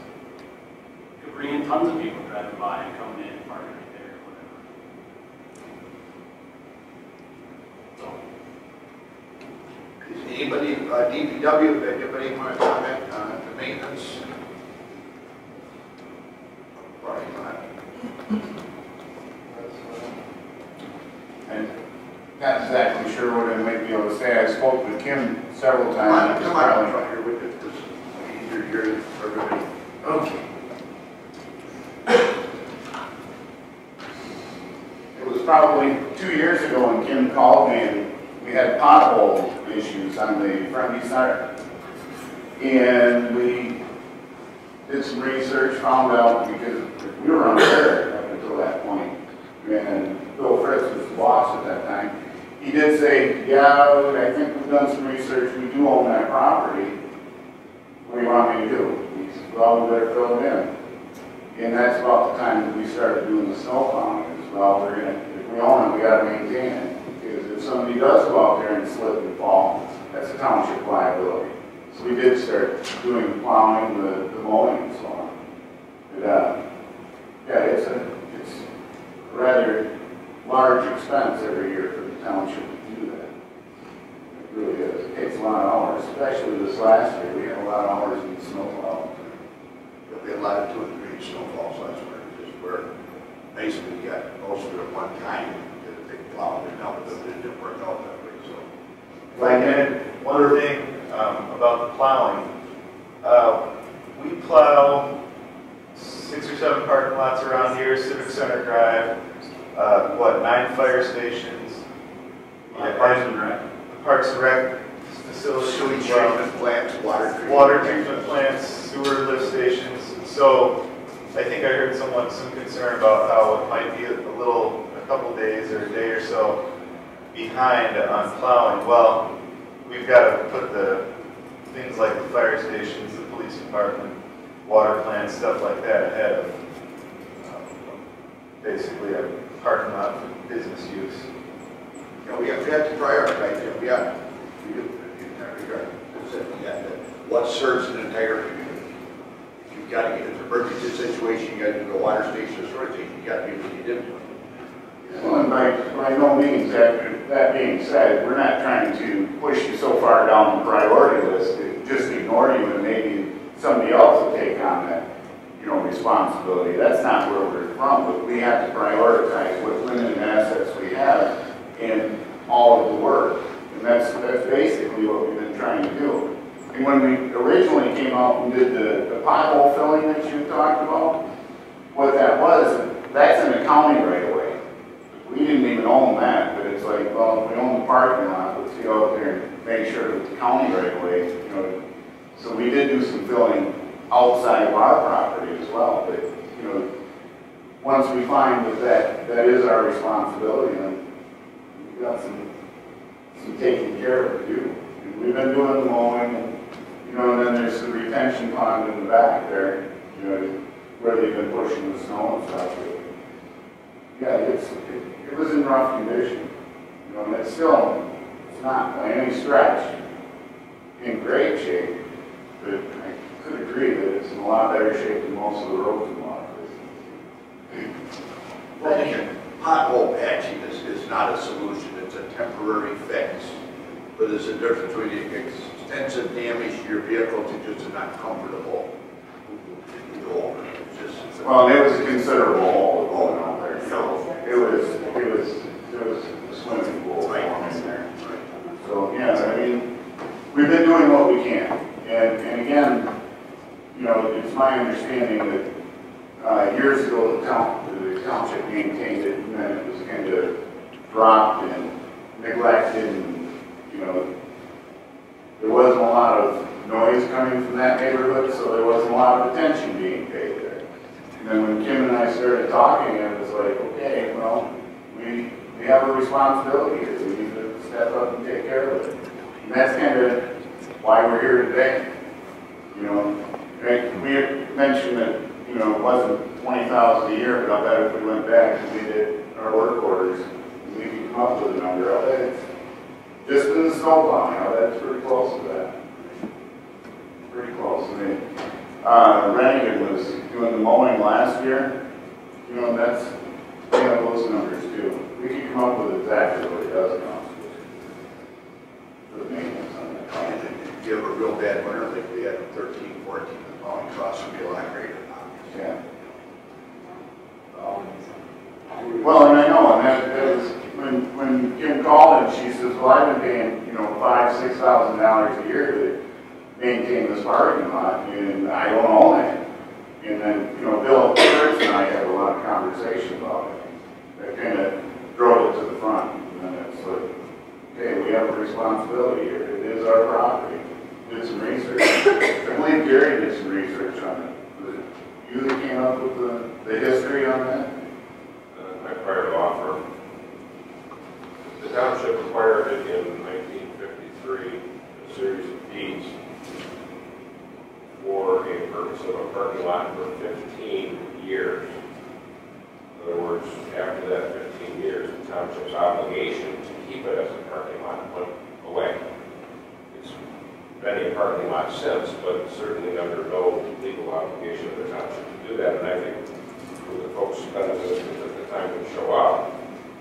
You could bring in tons of people driving by and coming in and parking right there, or whatever. So, Is anybody, DPW, anybody want to comment on the maintenance? Parking lot. I'm not exactly sure what I might be able to say. I spoke with Kim several times. Come on, I'm trying here with it, this is easier to hear for everybody. Okay. It was probably 2 years ago when Kim called me and we had pothole issues on the Frembes Meeting. And we did some research, found out, because we were unaware up until that point. And Bill Fritz was the boss at that time. He did say, yeah, I think we've done some research, we do own that property. What do you want me to do? He said, well, we better fill it in. And that's about the time that we started doing the snow plowing. As well, if we own it, we got to maintain it. Because if somebody does go out there and slip and fall, that's a township liability. So we did start doing the plowing, the mowing and so on. But, yeah, it's a rather large expense every year for the township to do that. It really is. It takes a lot of hours, especially this last year. We had a lot of hours in the snowplow. We had a lot of 2 and 3 snowfalls last winter, just where basically you got most of it at one time. Did a big plow, and now it didn't work out that way. So, If I can add one other thing about the plowing. We plow 6 or 7 parking lots around here, Civic Center Drive, 9 fire stations. Parks and Rec. The Parks and Rec facilities. sewage as well. treatment plants, Water treatment plants, sewer lift stations. So I think I heard some concern about how it might be a couple days or a day or so behind on plowing. Well, we've got to put the things like the fire stations, the police department, water plants, stuff like that ahead of basically a parking lot for business use. You know, we have to prioritize it. We do in that regard. That's it. We got to, what serves an entire community. If you've got to get into an emergency situation, you got to do the water station, the sewer station, you got to be able to get into it. Well, and by no means, that being said, we're not trying to push you so far down the priority list to just ignore you and maybe somebody else will take on that, responsibility. That's not where we're from, but we have to prioritize what limited assets we have in all of the work. And that's basically what we've been trying to do. And when we originally came out and did the pothole filling that you talked about, what that was, that's in the county right away. We didn't even own that, but it's like, well, if we own the parking lot, let's go out there and make sure that the county right away, So we did do some filling outside of our property as well, but, once we find that is our responsibility, then we've got some taking care of to do. And we've been doing the mowing, and then there's the retention pond in the back there, where they've been pushing the snow and stuff. Yeah, it was in rough condition, and it's not by any stretch in great shape, but I could agree that it's in a lot better shape than most of the roads in a lot of places. Well, again, pothole patching is not a solution, it's a temporary fix. But there's a difference between extensive damage to your vehicle to just an uncomfortable hole. Well, it was a considerable hole going on there. It was a swimming pool in there. So, yeah, we've been doing what we can. And again, it's my understanding that years ago the township maintained it, and then it was kind of dropped, and neglected and, you know, there wasn't a lot of noise coming from that neighborhood, so there wasn't a lot of attention being paid there. And then when Kim and I started talking, it was like, okay, well, we have a responsibility here. We need to step up and take care of it. And that's kind of why we're here today. You know, we had mentioned that, you know, it wasn't 20,000 a year, but I bet if we went back and we did our work orders, we could come up with a number. I bet it's just in the snow plowing. I bet it's pretty close to that. Pretty close. I mean, Rennigan was doing the mowing last year. You know, that's, we have those numbers too. We can come up with exactly what it does cost for the maintenance on that. And if you have a real bad winter, like we had 13, 14, the plowing costs would be a lot greater now. Yeah. Well, and I know, and that was, when Kim called and she says, well, I've been paying, you know, $5,000, $6,000 a year to maintain this parking lot, and I don't own it. And then, you know, Bill Kurtz and I had a lot of conversation about it. That kind of drove it to the front. And then it's like, okay, we have a responsibility here. It is our property. Did some research. I believe Gary did some research on it. Was it you that came up with the history on that? My prior law firm. The township acquired it in 1953, a series of deeds for a purpose of a parking lot for 15 years. In other words, after that 15 years, the township's obligation to keep it as a parking lot went away. It's been a parking lot since, but certainly under no legal obligation of the township to do that. And I think with the folks spending the time to show up,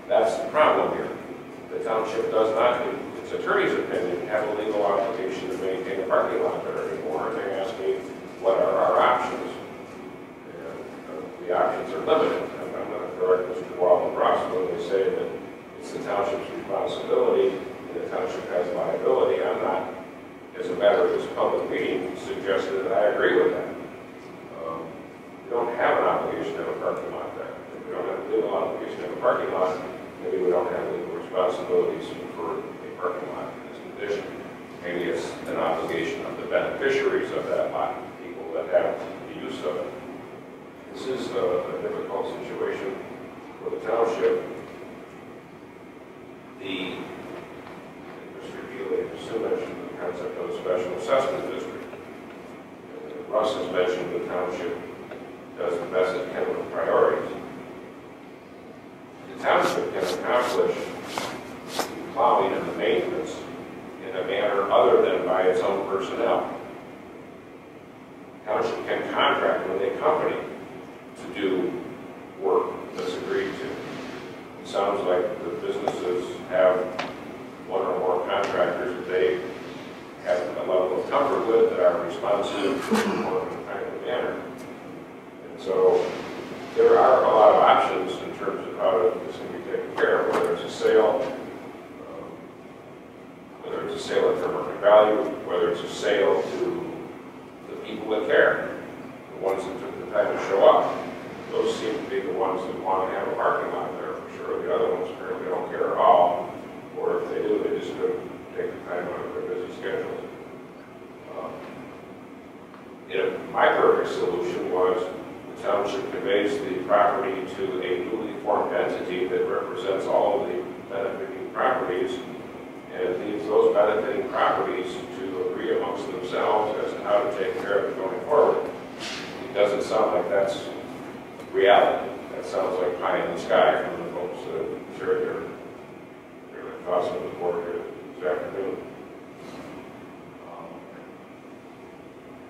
that's the problem here. The township does not, in its attorney's opinion, have a legal obligation to maintain a parking lot there anymore. And they ask me, what are our options? And the options are limited. And I'm going to correct Mr. Walden Ross when they say that it's the township's responsibility and the township has liability. I'm not, as a matter of this public meeting, suggesting that I agree with that. We don't have an obligation to have a parking lot there. If we don't have a legal obligation to have a parking lot, maybe we don't have legal responsibilities for a parking lot in this condition. Maybe it's an obligation of the beneficiaries of that lot, people that have the use of it. This is a difficult situation for the township. Mr. Healy also mentioned the concept of a special assessment district. Russ has mentioned the township does the best it can with priorities. The township can accomplish the plowing and the maintenance in a manner other than by its own personnel. The township can contract with a company to do work that's agreed to. It sounds like the businesses have one or more contractors that they have a level of comfort with that are responsive to work in a timely manner. So there are a lot of options in terms of how this can be taken care of, whether it's a sale, whether it's a sale at fair market value, whether it's a sale to the people that care, the ones that took the time to show up. Those seem to be the ones that want to have a parking lot there for sure. The other ones apparently don't care at all, or if they do, they just couldn't take the time out of their busy schedules. My perfect solution was the township conveys the property to a newly formed entity that represents all of the benefiting properties and leaves those benefiting properties to agree amongst themselves as to how to take care of it going forward. It doesn't sound like that's reality. That sounds like pie in the sky from the folks that shared their thoughts with the board here this afternoon.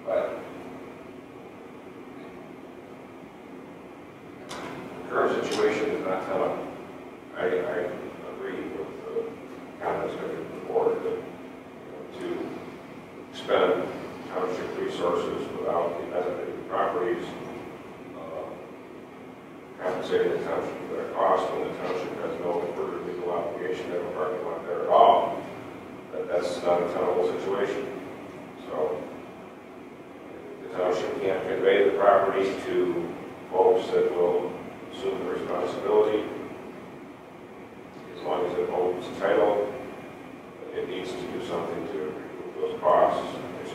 But the current situation is not telling. I agree with the comments made from the board that to expend township resources without the benefiting properties, compensating the township for their cost when the township has no further legal obligation to have a parking lot there at all, that's not a tenable situation. So the township can't convey the property to folks that will assume the responsibility as long as it owns the title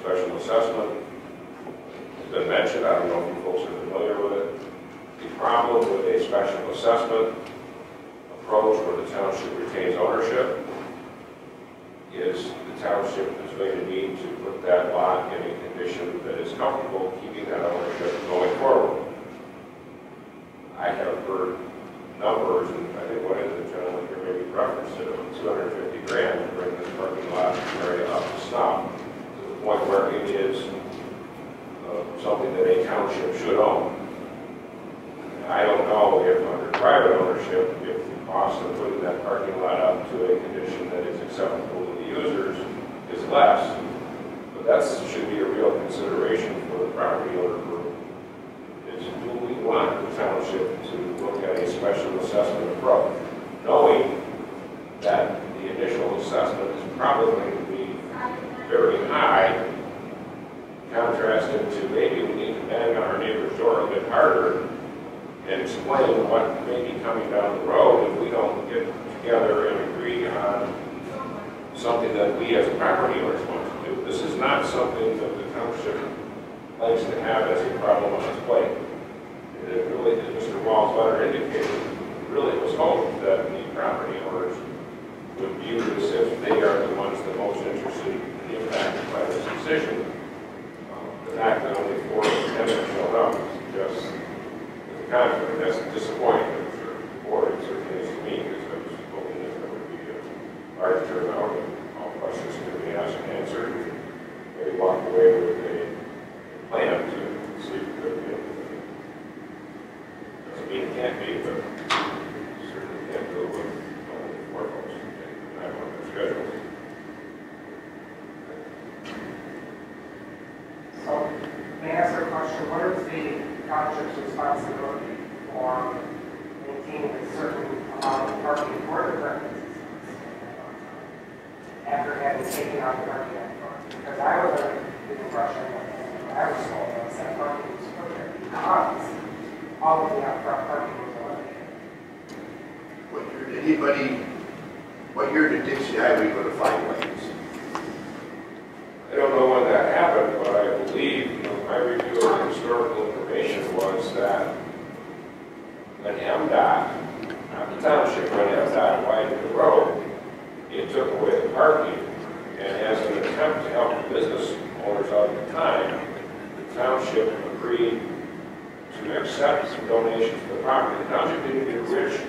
special assessment has been mentioned. I don't know if you folks are familiar with it. The problem with a special assessment approach where the township retains ownership is the township is going to need to put that lot in a condition that is comfortable keeping that ownership going forward. I have heard numbers, and I think one of the gentlemen here maybe referenced it, of 250 grand to bring this parking lot area up to snuff to the point where it is something that a township should own. I don't know if under private ownership, if the cost of putting that parking lot up to a condition that is acceptable to the users is less, but that should be a real consideration for the property owner group. Is do we want the township to look at a special assessment approach, knowing that the initial assessment is probably going to be very high, contrasted to maybe we need to bang on our neighbor's door a bit harder and explain what may be coming down the road if we don't get together and agree on something that we as property owners want to do. This is not something that the township likes to have as a problem on its plate. It really, as Mr. Wall's letter indicated, really was hoped that the property owners would view this if they are the ones the most interested and impacted by this decision. The fact that only 4 tenants showed up just conflict. That's disappointing, I'm sure. Or it certainly is to me, because I was hoping that there would be a large turnout and all questions could be asked and answered. And maybe walk away with a plan to see if it could be. Doesn't mean it can't be, but certainly can't do it with only 4 folks. And I want their schedules. So, may I ask a question? What is the township's responsibility for maintaining a certain amount of parking for the residents after having taken out the parking lot front? Because I was under the impression that I was told that parking was put there because all of the out front parking was eliminated. What year did Dixie Highway go to 5 lanes? I don't know when that happened, but I believe, my review of the historical information was that when MDOT, not the township, when MDOT widened the road, it took away the parking, and as an attempt to help the business owners out at the time, the township agreed to accept some donations to the property. The township didn't get rich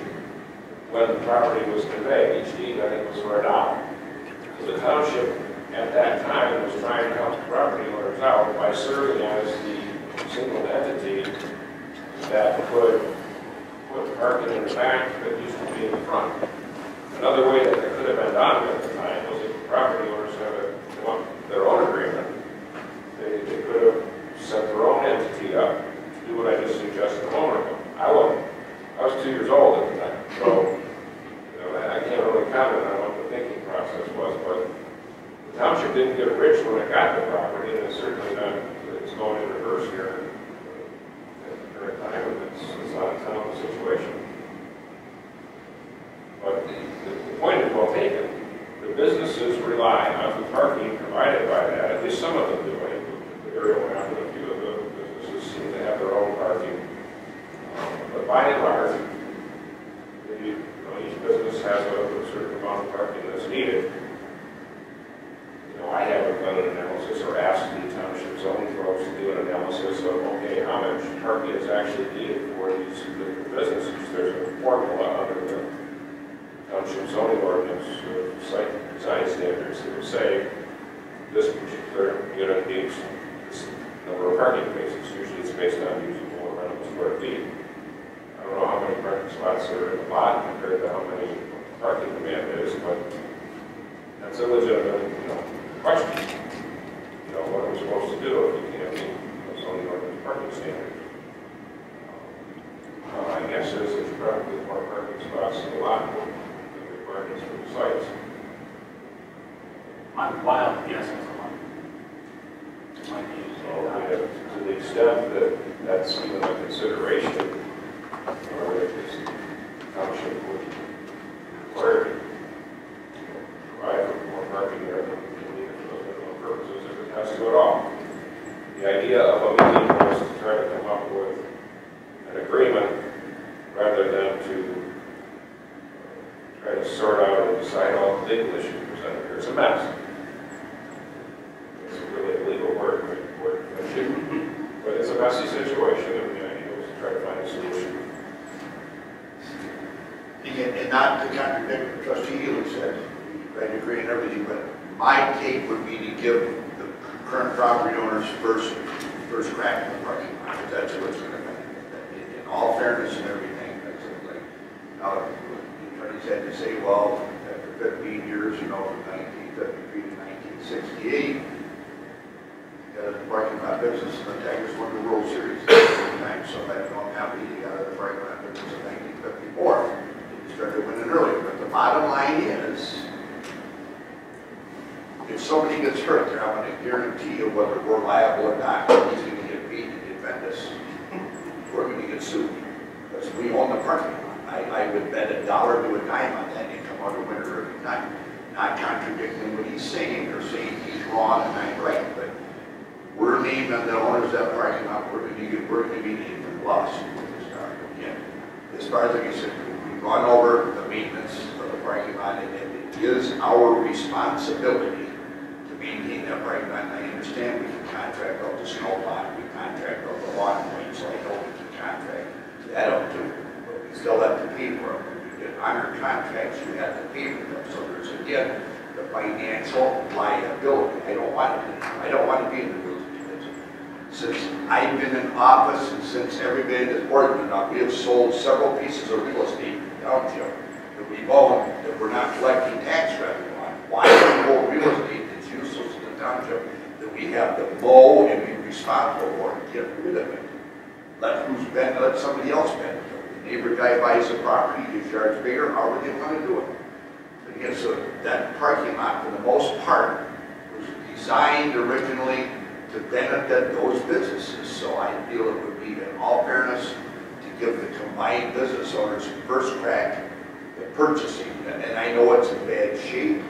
when the property was conveyed. Each deed, I think, was for $1. So the township at that time was trying to help the property owners out by serving as the single entity that could put parking in the back that used to be in the front. Another way that it could have been done at the time was if the property owners had their own agreement, they could have set their own entity up to do what I just suggested a moment ago. I was 2 years old at the time, so I can't really comment on what the thinking process was, but the township didn't get rich when it got the property, and it's certainly not, it's going in reverse here at the current time, and it's not a town situation. But the point is well taken. The businesses rely on the parking provided by that, at least some of them do. The area went out with a few of the businesses seem to have their own parking. But by and large, each business has a certain amount of parking that's needed. I haven't done an analysis or asked the township zoning folks to do an analysis of, okay, how much parking is actually needed for these different businesses. There's a formula under the township zoning ordinance, site design standards that would say this particular unit needs this number of parking spaces. Usually it's based on usable or rentable square feet. I don't know how many parking spots are in the lot compared to how many parking demand is, but that's a legitimate, question. What are we supposed to do if we can't meet the zoning ordinance parking standards? My guess is there's probably more parking spots in the lot than requirements for the sites. My wild guess is a lot. So, to the extent that that's even a consideration, or if this township would require to provide for more parking there than we need for those minimum purposes, if it wants to do it all. The idea of a meeting was to try to come up with an agreement rather than to try to sort out and decide all the legal issues presented here. It's a mess. It's really a legal word, but it's a messy situation, and the idea was to try to find a solution. And not to contradict what Trustee Healy said, I agree and everything, but my take would be to give the current property owners first crack in the parking lot, because that's what's going to happen. In all fairness and everything, that's like, now, the attorneys had to say, well, after 15 years, from 1953 to 1968, got in the parking lot business, and the Tigers won the World Series at the time, so I don't know how happy he got out of the parking lot business in 1954. Started winning earlier, but the bottom line is, if somebody gets hurt there, I'm going to guarantee you whether we're liable or not, he's going to get beat and defend us. We're going to get sued because we own the parking lot. I would bet $1 to a dime on that and come out a winner every time. Not contradicting what he's saying or saying he's wrong and I'm right, but we're named on the owners of that parking lot. We're going to be named in the lawsuit with this again. As far as like I said, gone over the maintenance of the parking lot, and it is our responsibility to maintain that parking lot. And I understand we can contract out the snow block, we contract out the lawn point, so I know we can contract that out too. But we still have to pay for them. When we get under contracts, we have to pay for them. So there's again the financial liability. I don't want to be in the real estate business. Since I've been in office and since everybody in this board has been up, we have sold several pieces of real estate township that we've owned that we're not collecting tax revenue on. Why do we own real estate that's useless in the township that we have to mow and be responsible for and get rid of it? Let somebody else spend it. The neighbor guy buys a property, his yard's bigger, however they want to do it. But again, so that parking lot, for the most part, was designed originally to benefit those businesses. So I feel it would be, in all fairness, to give the combined business owners first crack at purchasing. And I know it's in bad shape.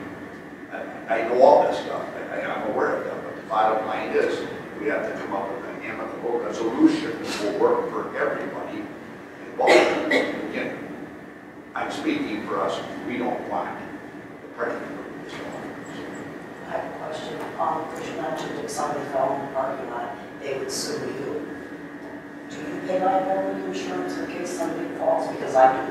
I know all this stuff. I'm aware of that. But the bottom line is we have to come up with an amicable resolution that will work for everybody involved. Again, I'm speaking for us. We don't want the parking lot. I have a question. Because you mentioned if somebody fell in the parking lot, they would sue you. Do you pay liability insurance in case somebody falls? Because I do.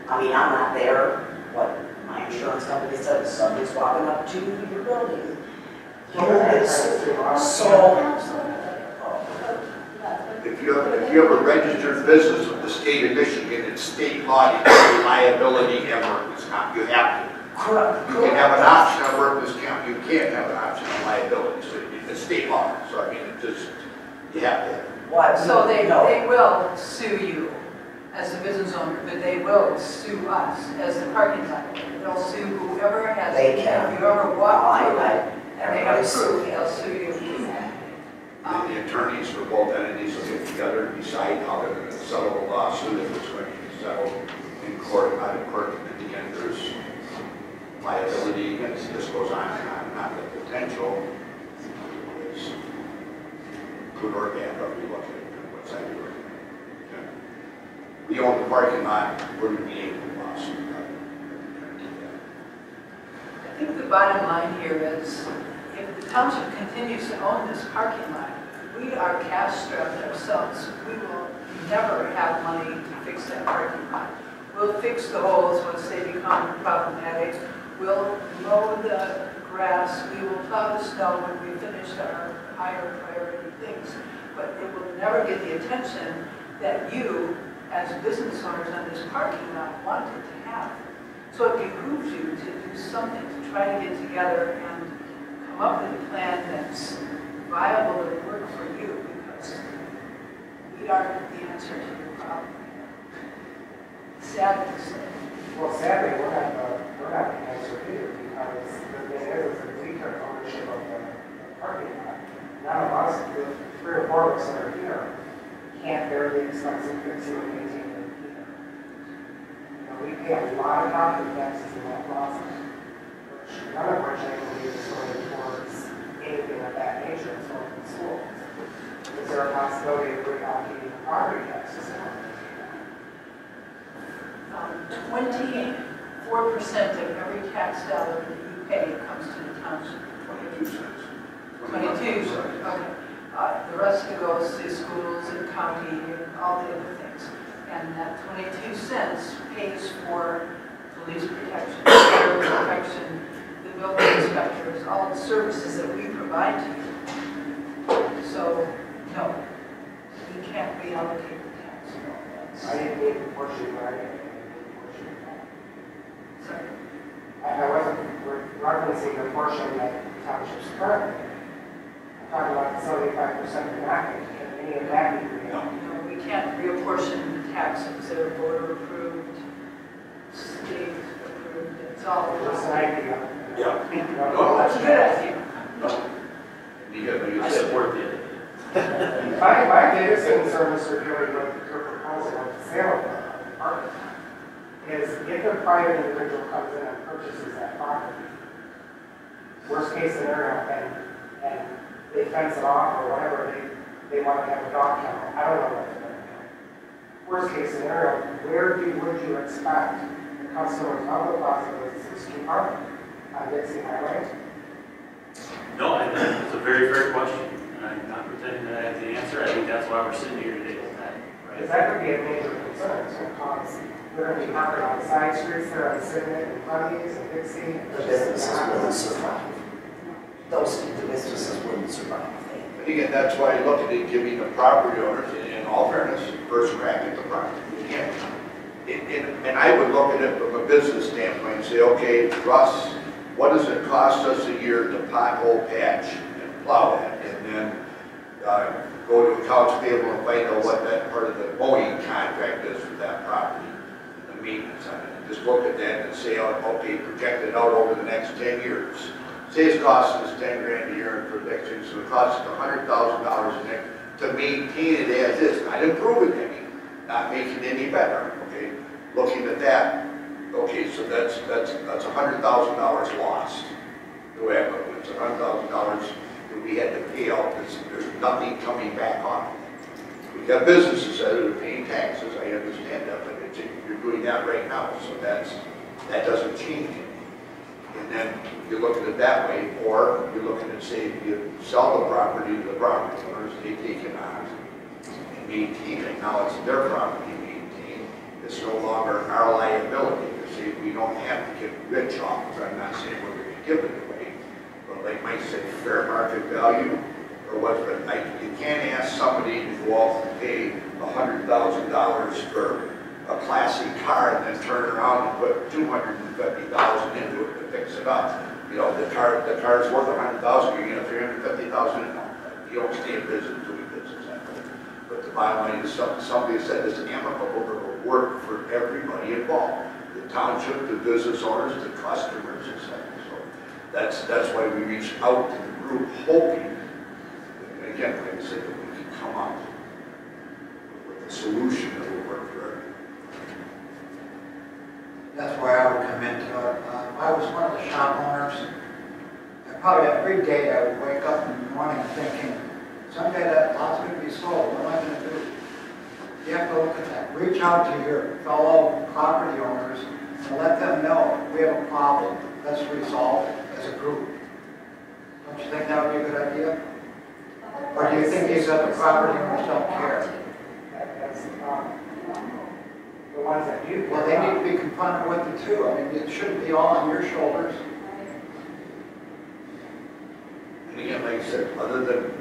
I mean, I'm not there. What my insurance company said is somebody's walking up to your building. So, if you have a registered business with the state of Michigan, it's state law, you have liability and workers' comp. You have to. correct. You can have an option on workers' comp. You can't have an option on liability. So it's state law. So I mean, it just you have to. What? So they will sue you as a business owner, but they will sue us as the parking lot. They'll sue whoever has, They can. if you ever walk through I- it, and they have proof, they'll sue you. The attorneys for both entities will get together and decide how they're going to settle the lawsuit, if it's going to be settled in court, not in court. And at the end, there's liability against this goes on and on. Not the potential is good or bad, but we look at it on what side we're in. Okay. We own the parking lot, we're going to be able to lawsuit. I think the bottom line here is, if the township continues to own this parking lot, we are cash strapped ourselves. We will never have money to fix that parking lot. We'll fix the holes once they become problematic. We'll mow the grass. We will plow the snow when we finish our higher priority things. But it will never get the attention that you, as business owners on this parking lot, wanted to have. So it behooves you to do something, to try to get together and come up with a plan that's viable and work for you, because we aren't the answer to your problem. Sad to say. Well, sadly, we're not the answer either, because the thing is that we took ownership of the parking lot. None of us, the 3 or 4 of us that are here, can't bear the expense of fixing and maintaining it either. You know, we pay a lot of property taxes in that process, none of which I believe is going towards anything of that nature in some of the schools. Is there a possibility of reallocating the property tax system? 24% of every tax dollar that you pay comes to the township. 22 cents. 22, okay. The rest of it goes to schools and county and all the other things. And that 22 cents pays for police protection, fire protection, the building inspectors, all the services that we provide to you. So, no, we can't reallocate the tax. No, I didn't mean to push you, but I didn't mean to push you. sorry. I wasn't referencing the portion that townships currently. I'm talking about the 75% of that, can any of that be reallocated? No, we can't reapportion the taxes that are voter approved, state approved, it's all. Just an idea. Yeah. No, that's a good idea. You I said, support the idea. My biggest concern, Mr. Gilly, with your proposal of the sale of the apartment is if a private individual comes in and purchases that property, worst case scenario, and they fence it off or whatever, they want to have a dog kennel. I don't know what they're going to do. Worst case scenario, would you expect the customers of the plaza businesses to park on Dixie Highway? No, I think it's a very fair question, and I'm not pretending that I have the answer. I think that's why we're sitting here today tonight, Because right? that could be a major concern. It's going to cause, they're going to be parking on side streets there on Sidney and Honey's and Dixie. The businesses wouldn't survive. Those businesses wouldn't survive. and again, that's why you look at it, giving the property owners, in all fairness, first crack at the property. You can't, and I would look at it from a business standpoint and say, okay, Russ, what does it cost us a year to pothole patch and plow that? And then go to accounts payable and find out what that part of the mowing contract is for that property, the maintenance on it. And just look at that and say, okay, project it out over the next 10 years. Say it's costing us 10 grand a year for next year, so it costs us $100,000 a year to maintain it as is, not improve it any, not make it any better, okay? Looking at that, okay, so that's $100,000 lost. The way I look at it, it's $100,000 that we had to pay out, because there's nothing coming back on it. We've got businesses that are paying taxes, I understand that, but you're doing that right now, so that doesn't change it. And then you look at it that way, or you're looking at, say, you sell the property to the property owners, they take it on and maintain it. Now it's their property maintained. It's no longer our liability. You see, we don't have to get rich off it. I'm not saying we're going to give it away, but like Mike said, fair market value or what. But you can't ask somebody to go off and pay $100,000 for a classic car and then turn around and put $250,000 into it to fix it up. You know, the car's worth $100,000, you're getting $350,000. No, you don't stay in business doing business that way. But the bottom line is somebody said it's amicable to work for everybody involved. The township, the business owners, the customers, etc. So that's why we reached out to the group hoping, and again, like I said, that we can come up with a solution that will work for everyone. That's where I would come into it. I was one of the shop owners. And probably every day I would wake up in the morning thinking, someday that lot's going to be sold. What am I going to do? You have to look at that. Reach out to your fellow property owners and let them know we have a problem. Let's resolve it as a group. Don't you think that would be a good idea? Or do you think these other property owners don't care? That's the problem. The ones that do. Well, they need to be confronted with it too. I mean, it shouldn't be all on your shoulders. And again, like I said, other than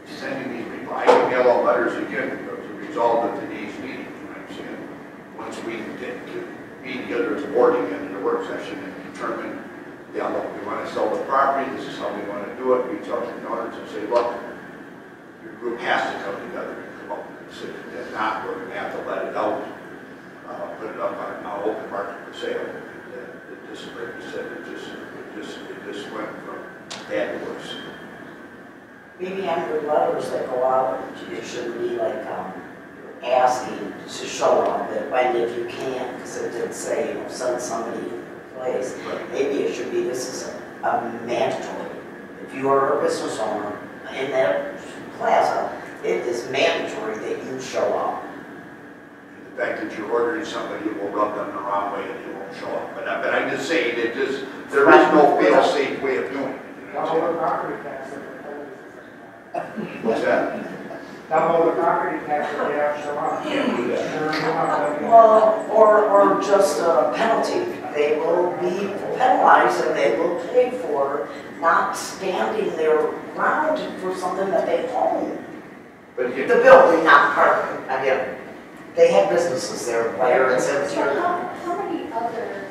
sending these people, I can mail out letters again as a result of today's meeting. I'm saying, once we get to be together as a board again in a work session and determine, yeah, look, we want to sell the property, this is how we want to do it, reach out to the owners and say, look, your group has to come together and come up with a decision. If not, we're going to have to let it out. Put it up on an open market for sale. It just, like you said, it just went from bad to worse. Maybe under letters that go out, it should be like asking to show up that when if you can't, because it did say, send somebody in your place. Right. Maybe it should be, this is a mandatory. It if you are a business owner in that plaza, it is mandatory that you show up. The fact that you're ordering somebody will rub them the wrong way and they won't show up. But I'm just saying that there is no fail-safe way of doing it. Double the property tax. What's that? Double the property tax if they don't show up. Can't do that. Well, or just a penalty. They will be penalized and they will pay for not standing their ground for something that they own. But The building, not parking. Again, they have businesses there, whether it's empty So or not. how many other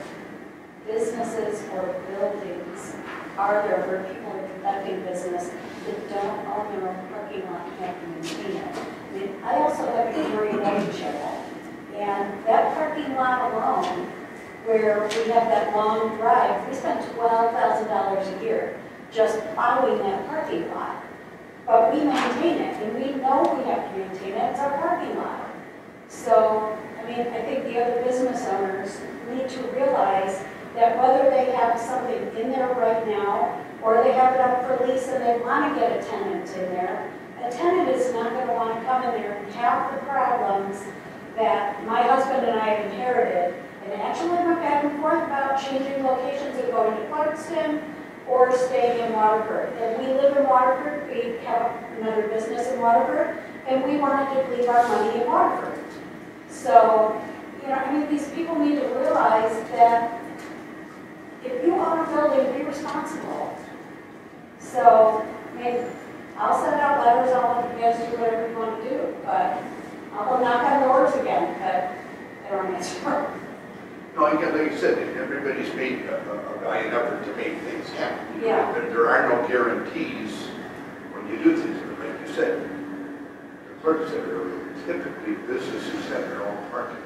businesses or buildings are there where people are conducting business that don't own their own parking lot and have to maintain it? I mean, I also have a Missouri relationship, and that parking lot alone, where we have that long drive, we spend $12,000 a year just plowing that parking lot. But we maintain it, and we know we have to maintain it, it's our parking lot. So, I mean, I think the other business owners need to realize that whether they have something in there right now, or they have it up for lease and they want to get a tenant in there, a tenant is not going to want to come in there and have the problems that my husband and I inherited, and actually went back and forth about changing locations and going to Clarkston or staying in Waterford. And we live in Waterford, we have another business in Waterford, and we wanted to leave our money in Waterford. So, you know, I mean, these people need to realize that if you own a building, be responsible. So, I mean, I'll send out letters, I'll let you guys do whatever you want to do, but I'll knock on doors again, but I don't answer. No, again, like you said, everybody's made a valiant effort to make things happen. Yeah. There are no guarantees when you do things, but like you said, the clerk said earlier, typically businesses have their own parking.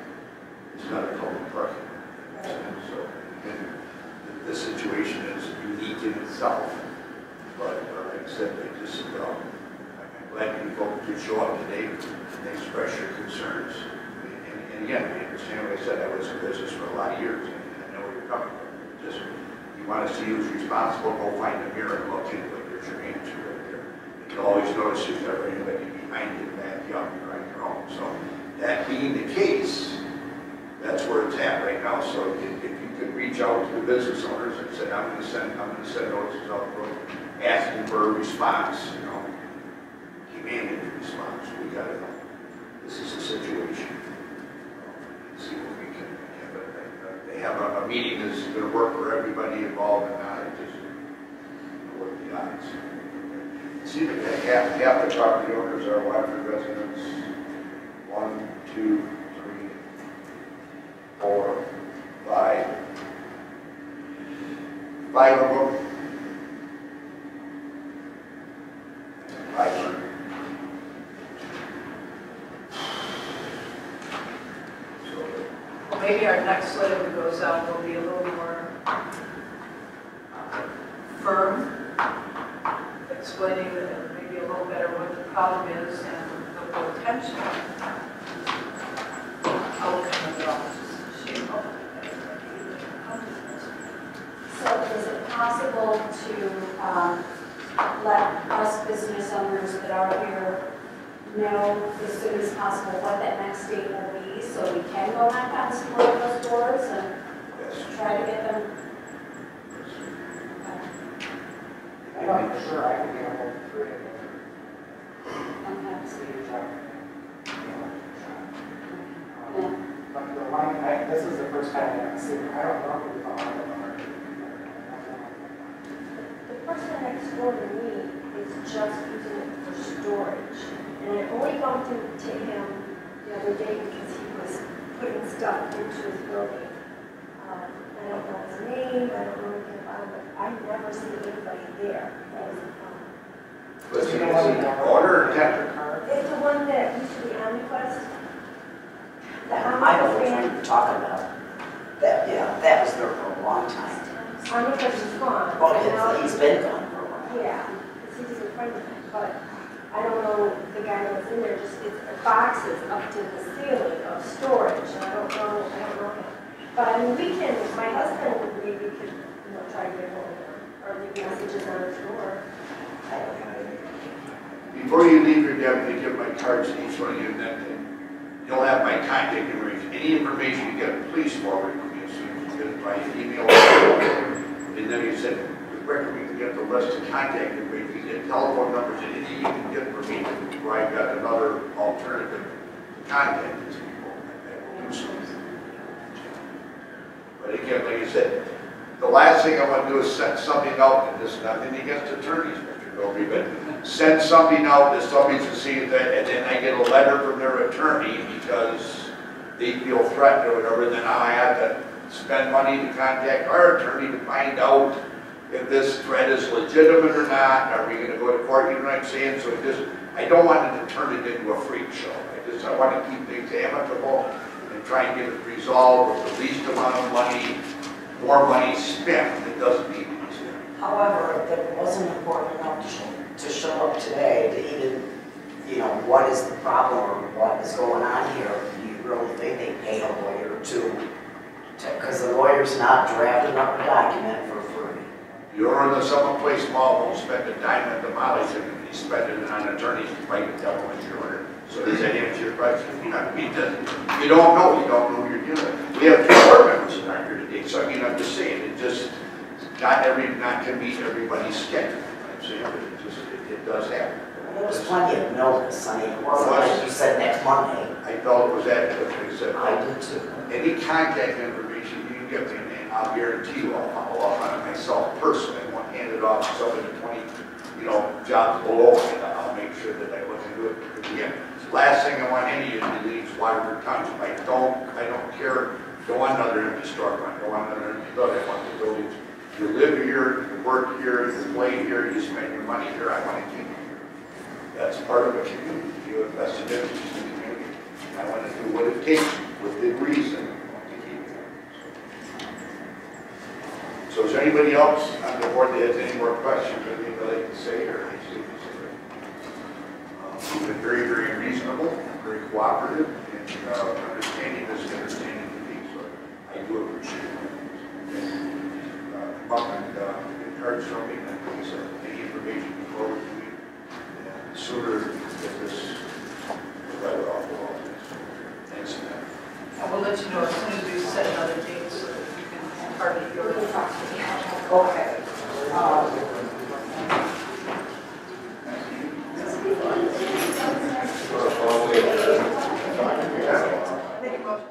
It's not a public parking. So, and the situation is unique in itself. But like I said, they just, I'm glad you folks did show up today and express your concerns. And again, I understand what I said, I was in business for a lot of years, and I know where you're coming from. Just, you want to see who's responsible, go find a mirror and look into it. There's your answer right there. You can always notice if there's anybody behind you, back you up, you're on your own. So that being the case, that's where it's at right now. So if you could reach out to the business owners and say, I'm going to send notices out the road, asking for a response, you know, humanity response. We got to know this is the situation. See what we can, they have a meeting that's going to work for everybody involved and not just work the odds. See, half the property owners are Waterford residents. 1, 2, 3, 4, 5. 5 of them. 500. Maybe our next letter that goes out will be a little more firm, explaining maybe a little better what the problem is and the potential outcome of it all. So is it possible to let us business owners that are here know as soon as possible what that next date will be, so we can go knock on some more of those doors and try to get them? I know for sure I can get a hold of 3 of them. Okay. See each other. Yeah. But the one, this is the first time I've seen, I don't know who the owner of the market. The person next door to me is just using it for storage. And I only bumped into him the other day because he was putting stuff into his building. I don't know his name, I don't know anything about him, but I've never seen anybody there. That was the problem. Let's see, order or tender? It's the one that used to be Omniplex. The I know which one Omniplex you're talking about. That, yeah, that was there for a long time. Omniplex is gone. Well, And now- he's been gone for a while. Yeah, because he's in front of me, but I don't know the guy that's in there, just, it's boxes up to the ceiling of storage, and I don't know him. But I mean, we can, my husband, maybe could, try to get hold of him, or leave messages on his door. Before you leave your deputy, give my cards to each one of you, and then you'll have my contact information. Any information you get, please forward to me as soon as you get it by email. And then he said, quicker we can get the list of contact information, you get telephone numbers, anything you can get from me, where I've got another alternative to contact these people. I will do something. But again, like I said, the last thing I want to do is send something out, and this is nothing against attorneys, Mr. Goby, but send something out to somebody to see that, and then I get a letter from their attorney because they feel threatened or whatever, then I have to spend money to contact our attorney to find out if this threat is legitimate or not. Are we going to go to court? You know what I'm saying? So I don't want it to turn it into a freak show. I want to keep things amicable and try and get it resolved with the least amount of money, more money spent that doesn't need to be spent. However, if it wasn't important enough to show up today to even, you know, what is the problem or what is going on here, do you really think they pay a lawyer to because the lawyer's not drafting up a document for free? You're in the someplace small, won't spend a dime at the mileage, and he's spending it on attorneys to fight the devil with your lawyer. So does that answer your question? I mean, you don't know who you're dealing with. We have 2 board members that aren't here today, so I mean, I'm just saying, it just, not can meet everybody's schedule. I'm saying, but it does happen. There was plenty of notice. I mean, it wasn't like you said next Monday. I felt it was adequate. Like I said, I did too. any contact information you can give me, and I'll guarantee you I'll follow up on it myself personally. I won't hand it off to somebody 20, jobs below me. I'll make sure that I look into it. Because again, last thing I want any of you to leave Waterford Township. I don't care. Don't want another empty storefront. Don't want another empty building. I want the buildings. You live here, you work here, you play here, you spend your money here. I want to keep you here. That's part of what you do. You invest in interest in the community. I want to do what it takes within reason to keep it. So is there anybody else on the board that has any more questions or anything they'd like to say or anything? You've been very, very reasonable, very cooperative, and understanding this and understanding the needs. So I do appreciate it. Come up and get cards from me, and like I said, any information you forward to me, and the sooner you get this, the better off we'll all be. Thanks for that. And we'll let you know as soon as we set another date so that you can target your property. Okay. Make a motion.